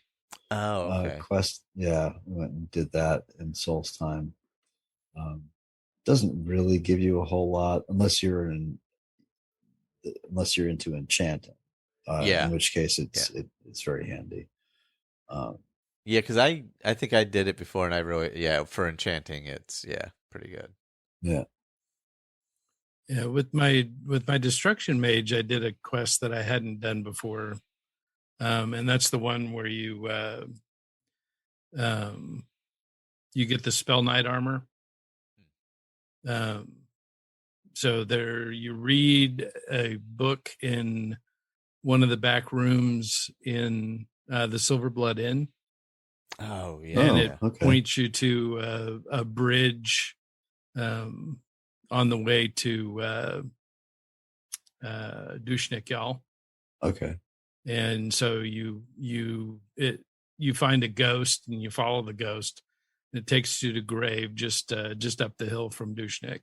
quest. Yeah, we went and did that in Soul's time. Doesn't really give you a whole lot unless you're into enchanting. In which case it's very handy. Yeah, because I think I did it before, and I really for enchanting it's pretty good. Yeah. Yeah, with my destruction mage, I did a quest that I hadn't done before, and that's the one where you get the spell knight armor. So there, you read a book in one of the back rooms in the Silverblood Inn. Oh yeah, and it points you to a bridge on the way to Dushnik, y'all. Okay. And so you find a ghost and you follow the ghost. And it takes you to grave just up the hill from Dushnik.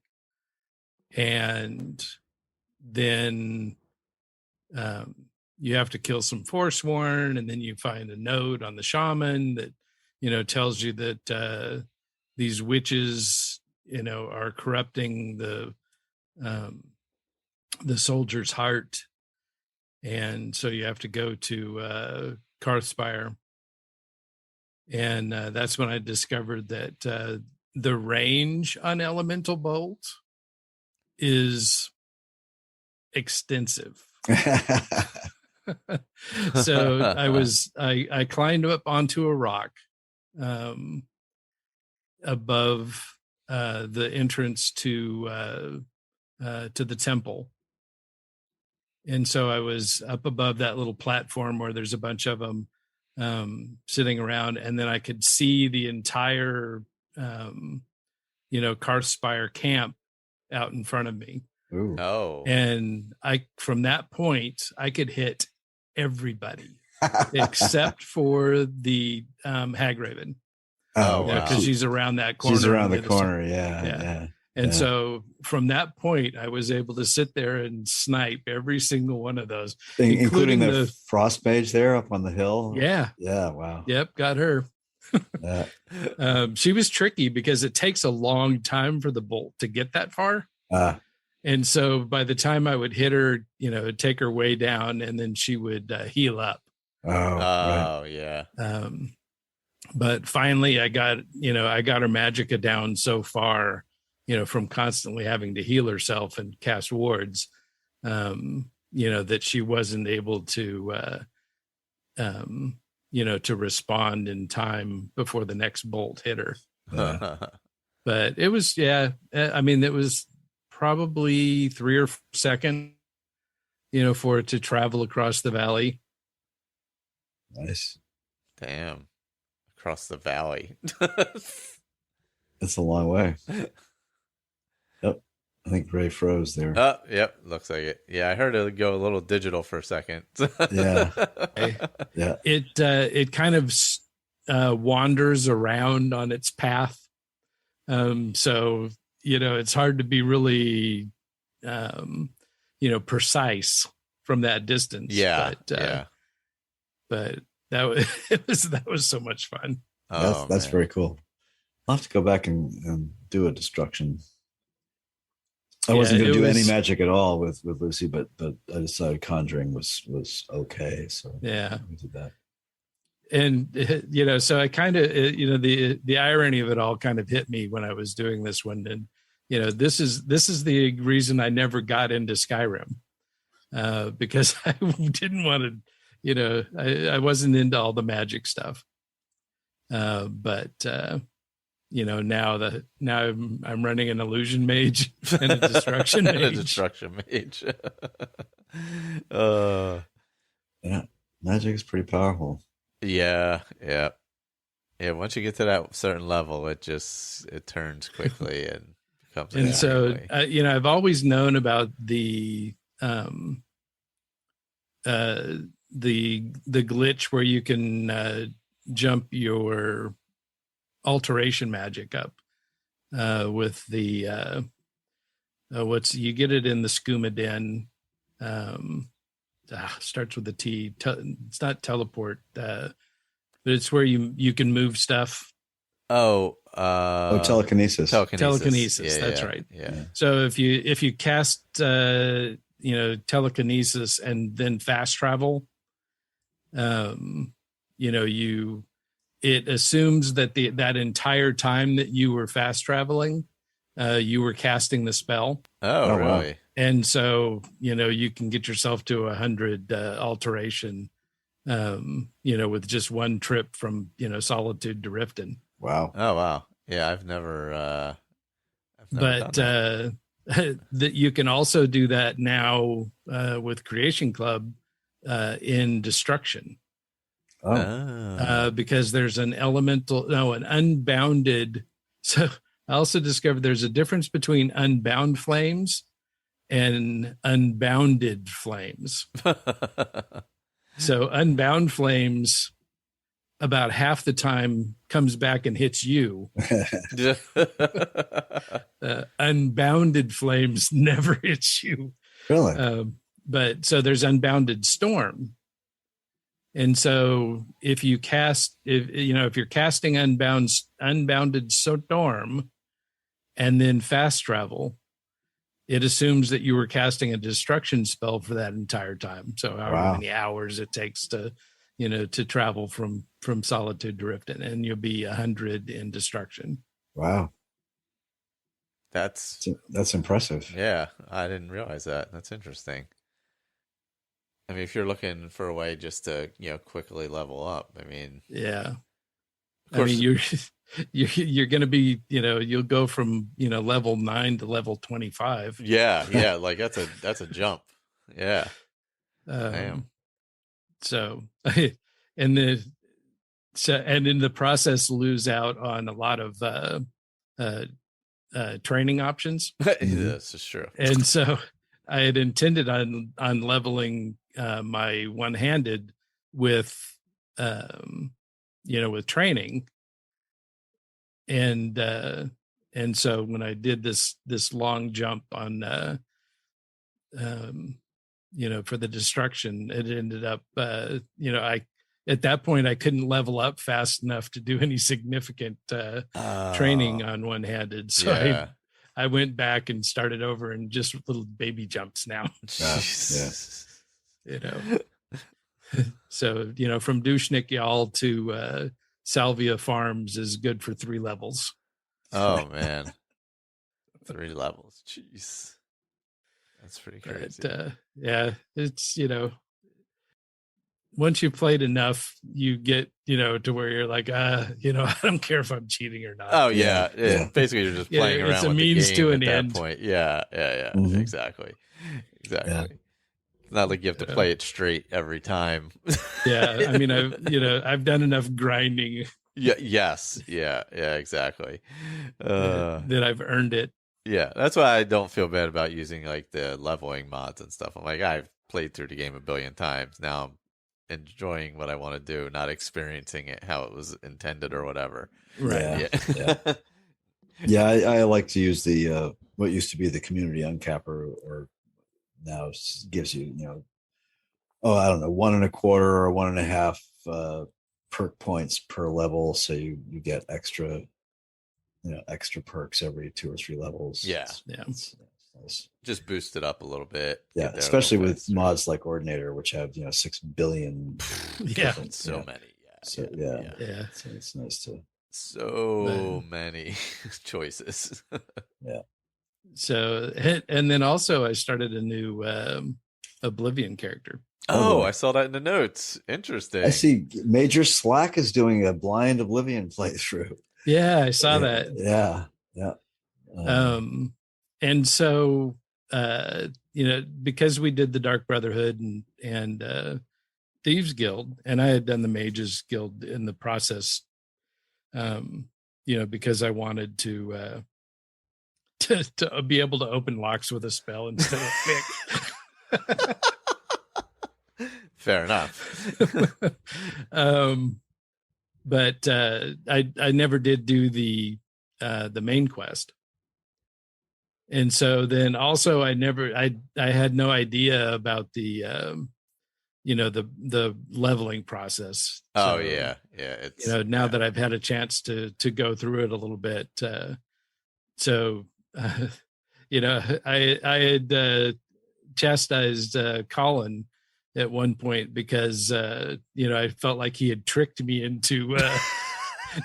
And then you have to kill some Forsworn, and then you find a note on the shaman that tells you that these witches are corrupting the soldier's heart, and so you have to go to Karthspire. And that's when I discovered that the range on Elemental Bolt is extensive. So I climbed up onto a rock above the entrance to the temple, And so I was up above that little platform where there's a bunch of them sitting around, and then I could see the entire, Karthspire camp out in front of me. Ooh. Oh. And from that point, I could hit everybody except for the Hagraven. Oh, wow. Because she's around that corner. She's around the corner. Yeah. And so from that point, I was able to sit there and snipe every single one of those, including the frost mage there up on the hill. Yeah. Yeah. Wow. Yep. Got her. Yeah. She was tricky because it takes a long time for the bolt to get that far. And so by the time I would hit her, it'd take her way down, and then she would heal up. Oh, right. Yeah. But finally I got her magicka down so far, from constantly having to heal herself and cast wards, that she wasn't able to, to respond in time before the next bolt hit her. But it was, it was probably 3 or 4 seconds, for it to travel across the valley. Nice. Damn. Across the valley. That's a long way. Yep. I think Ray froze there. Oh, yep. Looks like it. Yeah, I heard it go a little digital for a second. Yeah. Yeah. It kind of wanders around on its path. So, it's hard to be really, precise from that distance. Yeah. But that was so much fun. That's very cool. I'll have to go back and do a destruction. I wasn't going to do any magic at all with Lucy, but I decided conjuring was okay. So yeah, we did that. And so I kind of the irony of it all kind of hit me when I was doing this one. And this is the reason I never got into Skyrim, because I didn't want to. I wasn't into all the magic stuff. But now I'm running an illusion mage and a destruction mage. A destruction mage. Yeah, magic is pretty powerful. Yeah. Once you get to that certain level, it turns quickly and becomes. And so, I've always known about the glitch where you can jump your alteration magic up with the you get it in the skooma den. Starts with a T. It's not teleport, but it's where you can move stuff. Telekinesis. Telekinesis. That's right. Yeah. So if you cast telekinesis and then fast travel, it assumes that that entire time that you were fast traveling, you were casting the spell. Oh, really? Wow. And so, you can get yourself to 100 alteration, with just one trip from, Solitude to Riften. Wow. Oh, wow. Yeah. I've never done that. That you can also do that now with Creation Club in Destruction. Because there's an unbounded. So I also discovered there's a difference between unbound flames and unbounded flames. So unbound flames about half the time comes back and hits you. Unbounded flames never hits you. Really? But so there's unbounded storm. And so if you're casting unbounded storm and then fast travel, it assumes that you were casting a destruction spell for that entire time. So however many hours it takes to travel from Solitude to Riften, and you'll be 100 in destruction. Wow. That's impressive. Yeah. I didn't realize that. That's interesting. I mean, if you're looking for a way just to, quickly level up, I mean, yeah. I mean, you're going to be, you'll go from, level 9 to level 25. Yeah. Like that's a jump. Yeah. Damn. So, and in the process, lose out on a lot of training options. This is true. And so I had intended on leveling my one-handed with with training, and so when I did this long jump on for the destruction, it ended up at that point I couldn't level up fast enough to do any significant training on one-handed, so I went back and started over and just little baby jumps now. So from Dushnik Y'all to Salvia Farms is good for 3 levels. Oh man, 3 levels. Jeez, that's pretty crazy. But, it's once you've played enough, you get to where you're like, I don't care if I'm cheating or not. Oh yeah. Basically, you're just playing around. It's a with means the game to an at end. That point. Yeah. Mm-hmm. Exactly. Yeah. It's not like you have to play it straight every time. Yeah, I mean, I've done enough grinding. Yeah. Yes. Yeah. Exactly. That I've earned it. Yeah, that's why I don't feel bad about using like the leveling mods and stuff. I'm like, I've played through the game a billion times. Now I'm enjoying what I want to do, not experiencing it how it was intended or whatever. Right. Yeah. I like to use the what used to be the community uncapper, or now gives you I don't know, 1.25 or 1.5 perk points per level, so you get extra perks every 2 or 3 levels. It's nice. Just boost it up a little bit. Yeah, especially with mods like Ordinator, which have 6 billion. So many. So it's nice to many choices. Yeah. So, and then also I started a new Oblivion character. Oh, I saw that in the notes. Interesting. I see Major Slack is doing a blind Oblivion playthrough. Yeah, I saw that. Yeah. And so because we did the Dark Brotherhood and Thieves Guild, and I had done the Mages Guild in the process, because I wanted to be able to open locks with a spell instead of pick. Fair enough. But I never did do the main quest. And so then also I had no idea about the the leveling process. So, it's now that I've had a chance to go through it a little bit, I had chastised Colin at one point because I felt like he had tricked me into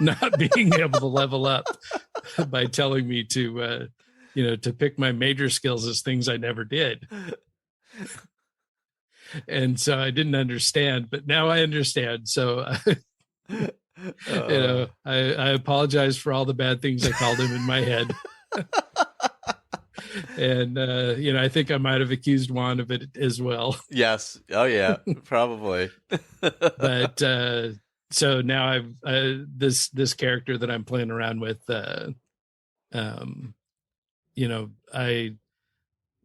not being able to level up by telling me to pick my major skills as things I never did. And so I didn't understand, but now I understand. So I apologize for all the bad things I called him in my head. And I think I might have accused Juan of it as well. Yes. Oh yeah, probably. But so now I've this character that I'm playing around with.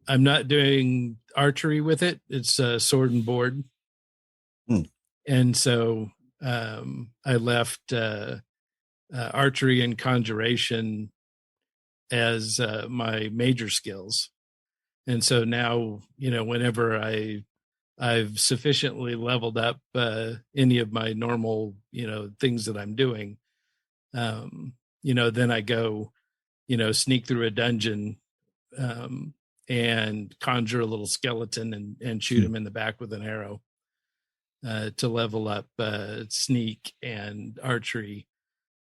I'm not doing archery with it. It's sword and board. And so I left archery and conjuration as my major skills. And so now, whenever I've sufficiently leveled up any of my normal, things that I'm doing, then I go, sneak through a dungeon and conjure a little skeleton and shoot him in the back with an arrow to level up sneak and archery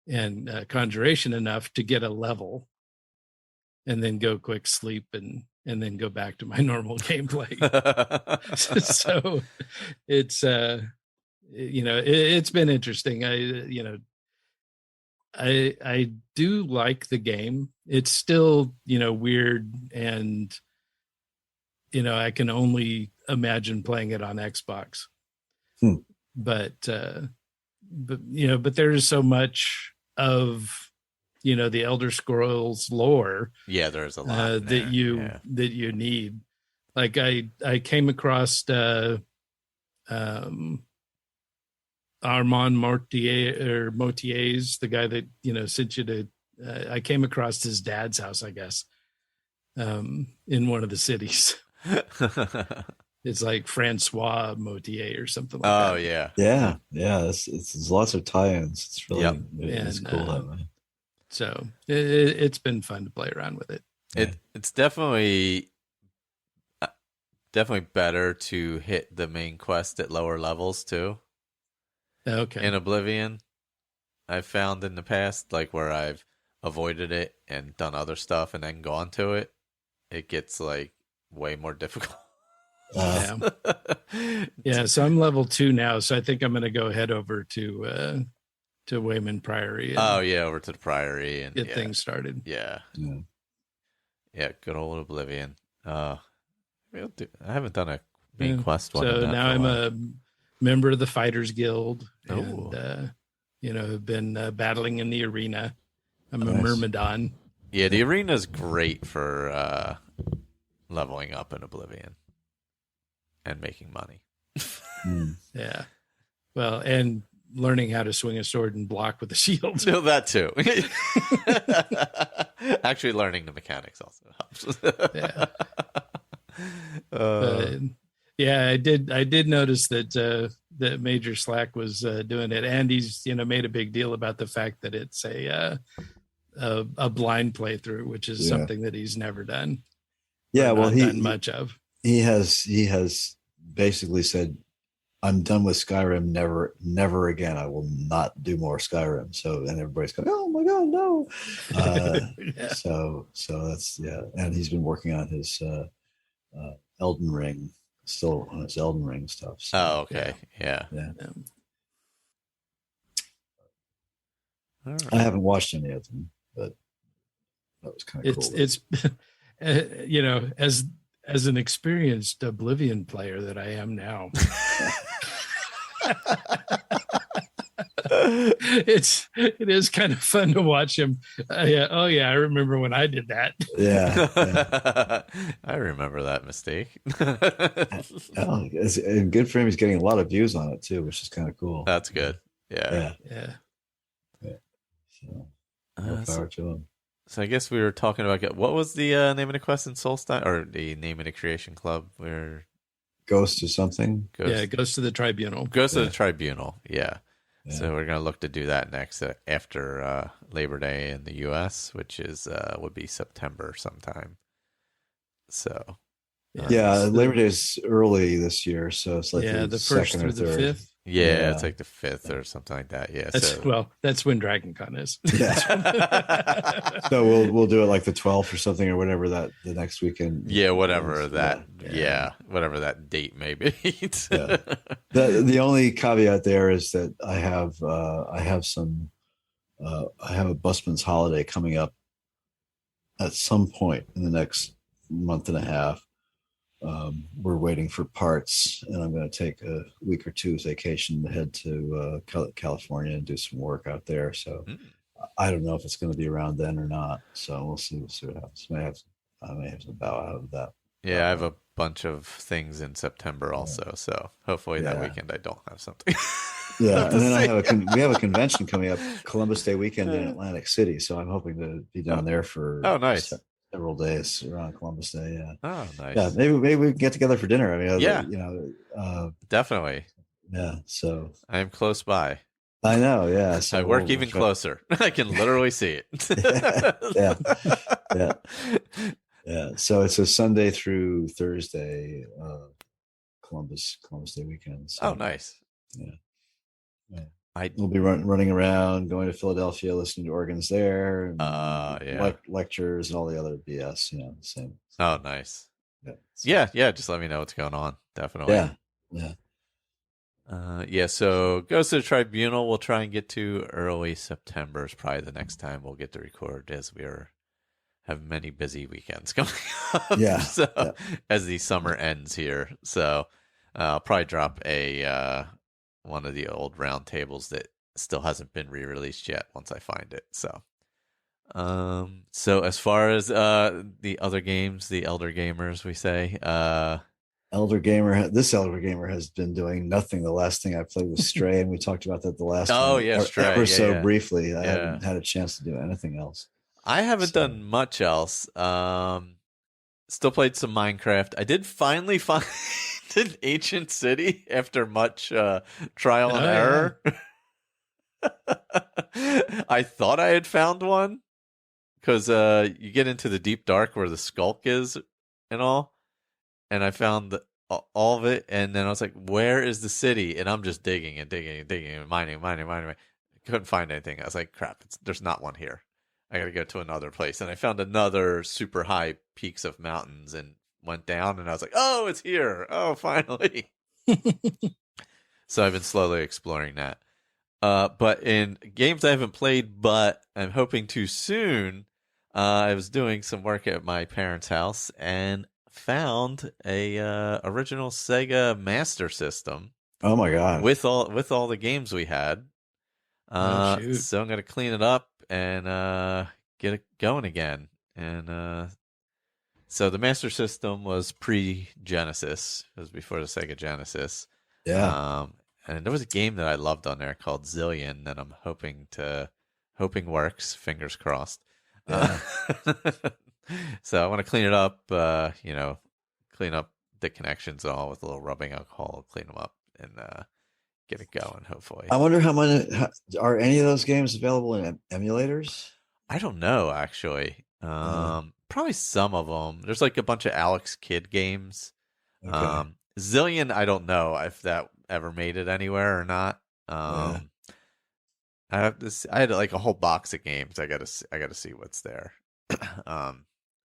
and conjuration enough to get a level, and then go quick sleep and then go back to my normal gameplay. So it's it's been interesting. I do like the game. It's still weird, and I can only imagine playing it on Xbox. But there's so much of the Elder Scrolls lore. Yeah, there's a lot that you need. Like I came across Armand Mortier's, the guy that sent you to. I came across his dad's house, I guess, in one of the cities. It's like Francois Motier or something like that. Oh yeah. It's lots of tie-ins. It's really it's cool that way. So it's been fun to play around with it. It's definitely better to hit the main quest at lower levels too. Okay. In Oblivion, I've found in the past, like where I've avoided it and done other stuff and then gone to it, it gets like way more difficult. Yeah. So I'm level 2 now, so I think I'm going to head over to Wayman Priory. Over to the Priory and get things started. Yeah. Good old Oblivion. I haven't done a main quest one. So now I'm a member of the Fighters Guild, and have been battling in the arena. I'm a Myrmidon. Yeah, the arena's great for leveling up in Oblivion and making money. Yeah. Well, and learning how to swing a sword and block with a shield. No, that too. Actually, learning the mechanics also helps. I did notice that Major Slack was doing it, and he's made a big deal about the fact that it's a blind playthrough, which is something that he's never done. Yeah, well, done much of. He has basically said, "I'm done with Skyrim. Never again. I will not do more Skyrim." So, and everybody's going, "Oh my God, no!" So that's and he's been working on his Elden Ring, still on his Elden Ring stuff. So, okay, yeah. Right. I haven't watched any of them, but that was kind of cool. It's as an experienced Oblivion player that I am now. It is kind of fun to watch him. I remember when I did that. I remember that mistake. It's good for him. He's getting a lot of views on it too, which is kind of cool. That's good. Yeah. So more power to him. So I guess we were talking about what was the name of the quest in Soulstein, or the name of the Creation Club? Where Ghost or something? Goes to the Tribunal. Goes to the Tribunal. Yeah. So we're gonna look to do that next after Labor Day in the U.S., which is would be September sometime. So Labor Day is early this year, so it's like the first through the 5th. Yeah, it's like the 5th or something like that. Yeah, that's when DragonCon is. Yeah. So we'll do it like the 12th or something, or whatever the next weekend. Yeah, whatever that. Whatever that date may be. The only caveat there is that I have a busman's holiday coming up at some point in the next month and a half. We're waiting for parts, and I'm going to take a week or two's vacation to head to California and do some work out there. So I don't know if it's going to be around then or not. So we'll see what happens. I may have to bow out of that. Yeah, I have a bunch of things in September also. So hopefully that weekend I don't have something. And then we have a convention coming up, Columbus Day weekend in Atlantic City. So I'm hoping to be down there for nice. Several days around Columbus Day. Yeah. Oh, nice. Yeah, maybe we can get together for dinner. I mean, definitely. Yeah. So I am close by. I know. Yeah. So I work even closer. I can literally see it. Yeah. So it's a Sunday through Thursday, Columbus Day weekend. So, oh, nice. Yeah. We'll be running around, going to Philadelphia, listening to organs there, and lectures and all the other BS. Same. Oh, nice. Yeah. Just let me know what's going on. Definitely. Yeah. So goes to the Tribunal. We'll try and get to early September is probably the next time we'll get to record, as we're have many busy weekends coming up. Yeah. As the summer ends here, so I'll probably drop a one of the old round tables that still hasn't been re-released yet once I find it. So as far as the other games, the elder gamers, we say, this elder gamer has been doing nothing. The last thing I played was Stray, and we talked about that the last Stray, ever so briefly. I haven't had a chance to do anything else. I haven't done much else. Still played some Minecraft. I did finally find an ancient city after much trial and error. I thought I had found one because you get into the deep dark where the skulk is and all, and I found all of it, and then I was like, where is the city? And I'm just digging and mining. Couldn't find anything. I was like, crap, there's not one here. I got to go to another place. And I found another super high peaks of mountains and went down, and I was like, oh, it's here. Oh, finally. So I've been slowly exploring that. But in games I haven't played, but I'm hoping to soon, I was doing some work at my parents' house and found a original Sega Master System. Oh my God. With all the games we had. So I'm going to clean it up and get it going again. And so the Master System was pre-Genesis. It was before the Sega Genesis. Yeah. And there was a game that I loved on there called Zillion that I'm hoping works. Fingers crossed. Yeah. So I want to clean it up, clean up the connections and all with a little rubbing alcohol, clean them up and get it going, hopefully. I wonder are any of those games available in emulators? I don't know, actually. Probably some of them. There's like a bunch of Alex Kidd games. Okay. Zillion, I don't know if that ever made it anywhere or not. I had like a whole box of games. I gotta see what's there.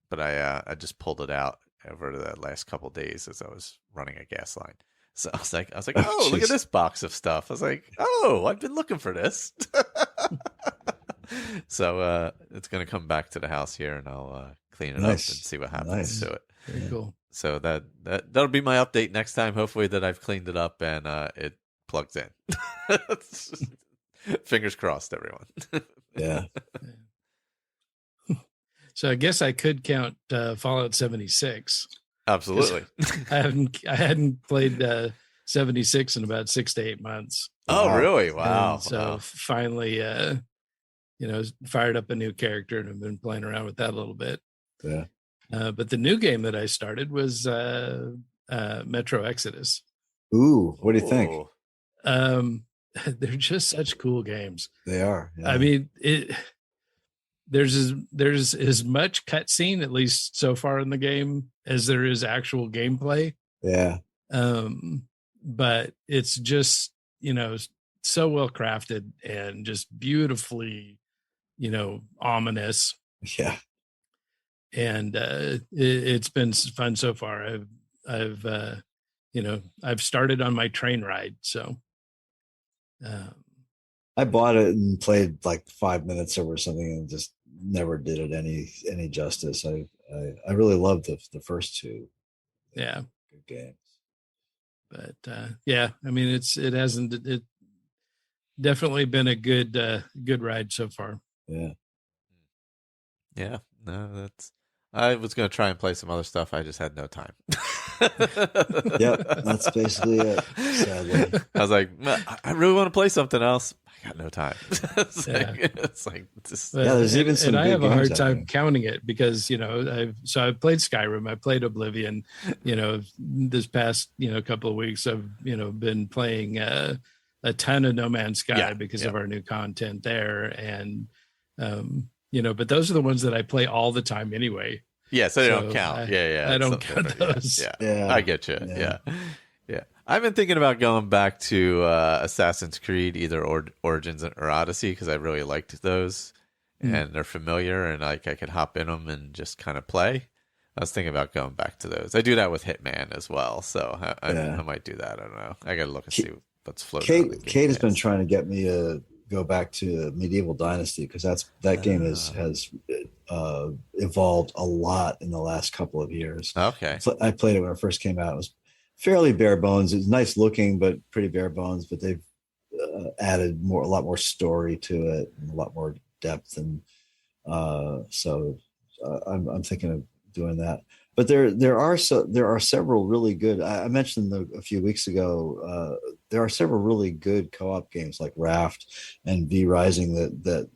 But I just pulled it out over the last couple of days as I was running a gas line. So I was like, oh, look at this box of stuff. I was like, oh, I've been looking for this. So it's gonna come back to the house here, and I'll clean it up and see what happens to it. Very cool. So that'll be my update next time. Hopefully that I've cleaned it up and it plugs in. Fingers crossed, everyone. Yeah. So I guess I could count Fallout 76. Absolutely. I hadn't played 76 in about 6 to 8 months. Oh, really? Wow. And so finally, fired up a new character and have been playing around with that a little bit. Yeah. But the new game that I started was Metro Exodus. Ooh, what do you think? They're just such cool games. They are. Yeah. I mean, there's as much cutscene, at least so far in the game, as there is actual gameplay. Yeah. But it's just, so well crafted and just beautifully, ominous. Yeah. And it's been fun so far. I've started on my train ride. So I bought it and played like 5 minutes or something and just never did it any justice. I really loved the first two. Yeah. Good games. But I mean, it definitely been a good ride so far. Yeah. Yeah. No, I was going to try and play some other stuff. I just had no time. Yep, that's basically it. Sadly, I was like, I really want to play something else. I got no time. There's even some. And I have a hard time counting it because I've played Skyrim, I played Oblivion. This past couple of weeks, I've been playing a ton of No Man's Sky because of our new content there, and but those are the ones that I play all the time anyway. Yeah, so they don't count. I don't count those. Yeah. I get you. Yeah. I've been thinking about going back to Assassin's Creed, either Origins or Odyssey, because I really liked those, and they're familiar, and I could hop in them and just kind of play. I was thinking about going back to those. I do that with Hitman as well, so I might do that. I don't know. I got to look and see what's floating. Kate has been trying to get me go back to Medieval Dynasty, because that game has evolved a lot in the last couple of years. Okay. So I played it when it first came out. It was fairly bare bones. It's nice looking, but pretty bare bones. But they've added a lot more story to it and a lot more depth, and so I'm thinking of doing that. But there are several really good. I mentioned a few weeks ago. There are several really good co-op games like Raft and V Rising that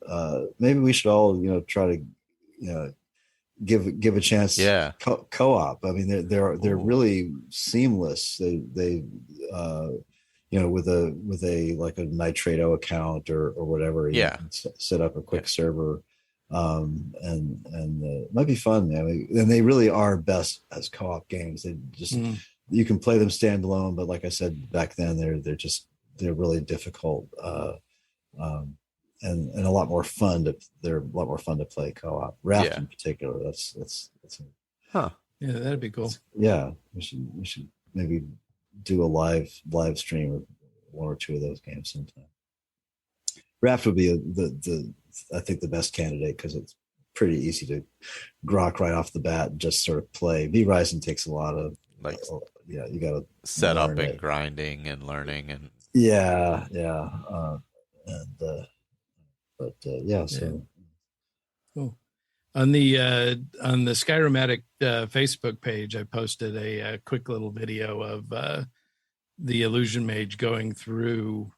maybe we should all try to give a chance. Yeah. Co-op. I mean, they're really seamless. They with a like a Nitrado account or whatever. You can set up a quick server. And it might be fun. I mean, and they really are best as co-op games. They just you can play them standalone, but like I said back then, they're really difficult and a lot more fun to play co-op. Raft in particular. That's yeah, that'd be cool. Yeah, we should maybe do a live stream of one or two of those games sometime. Raft would be I think the best candidate because it's pretty easy to grok right off the bat and just sort of play. V Rising takes a lot of you got to set up and grinding and learning and so cool. On the Skyrim Addict Facebook page, I posted a quick little video of the Illusion Mage going through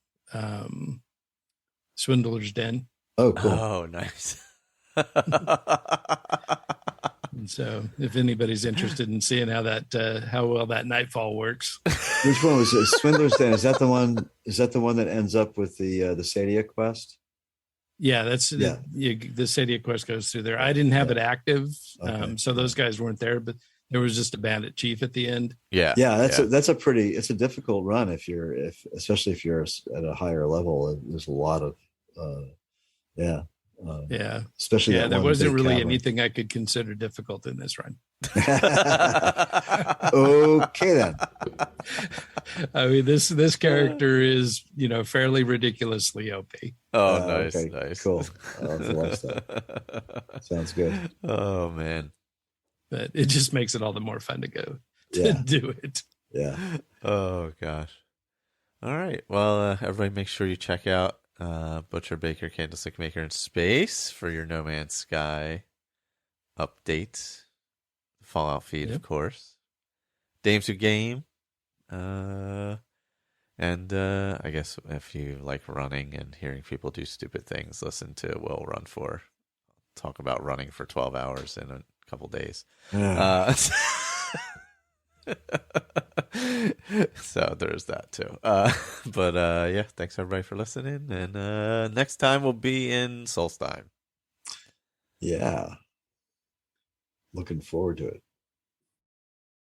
Swindler's Den. Oh, cool. Oh, nice. And so if anybody's interested in seeing how well that Nightfall works. Which one was it? Swindler's Den? Is that the one that ends up with the Sadia quest? Yeah, that's the Sadia quest goes through there. I didn't have it active. Okay. So those guys weren't there, but there was just a bandit chief at the end. Yeah. That's a difficult run especially if you're at a higher level. There's a lot of especially there wasn't really anything I could consider difficult in this run. Okay then. I mean, this character is fairly ridiculously OP. Oh, nice, okay. Nice, cool. I'll have to watch that. Sounds good. Oh man, but it just makes it all the more fun to go to do it. Yeah. Oh gosh. All right. Well, everybody, make sure you check out Butcher Baker Candlestick Maker in Space for your No Man's Sky update. Fallout feed, of course. Dames Who Game. And I guess if you like running and hearing people do stupid things, listen to Will Run For. Talk about running for 12 hours in a couple days. So there's that too. But thanks everybody for listening. And next time we'll be in Solstheim. Yeah. Looking forward to it.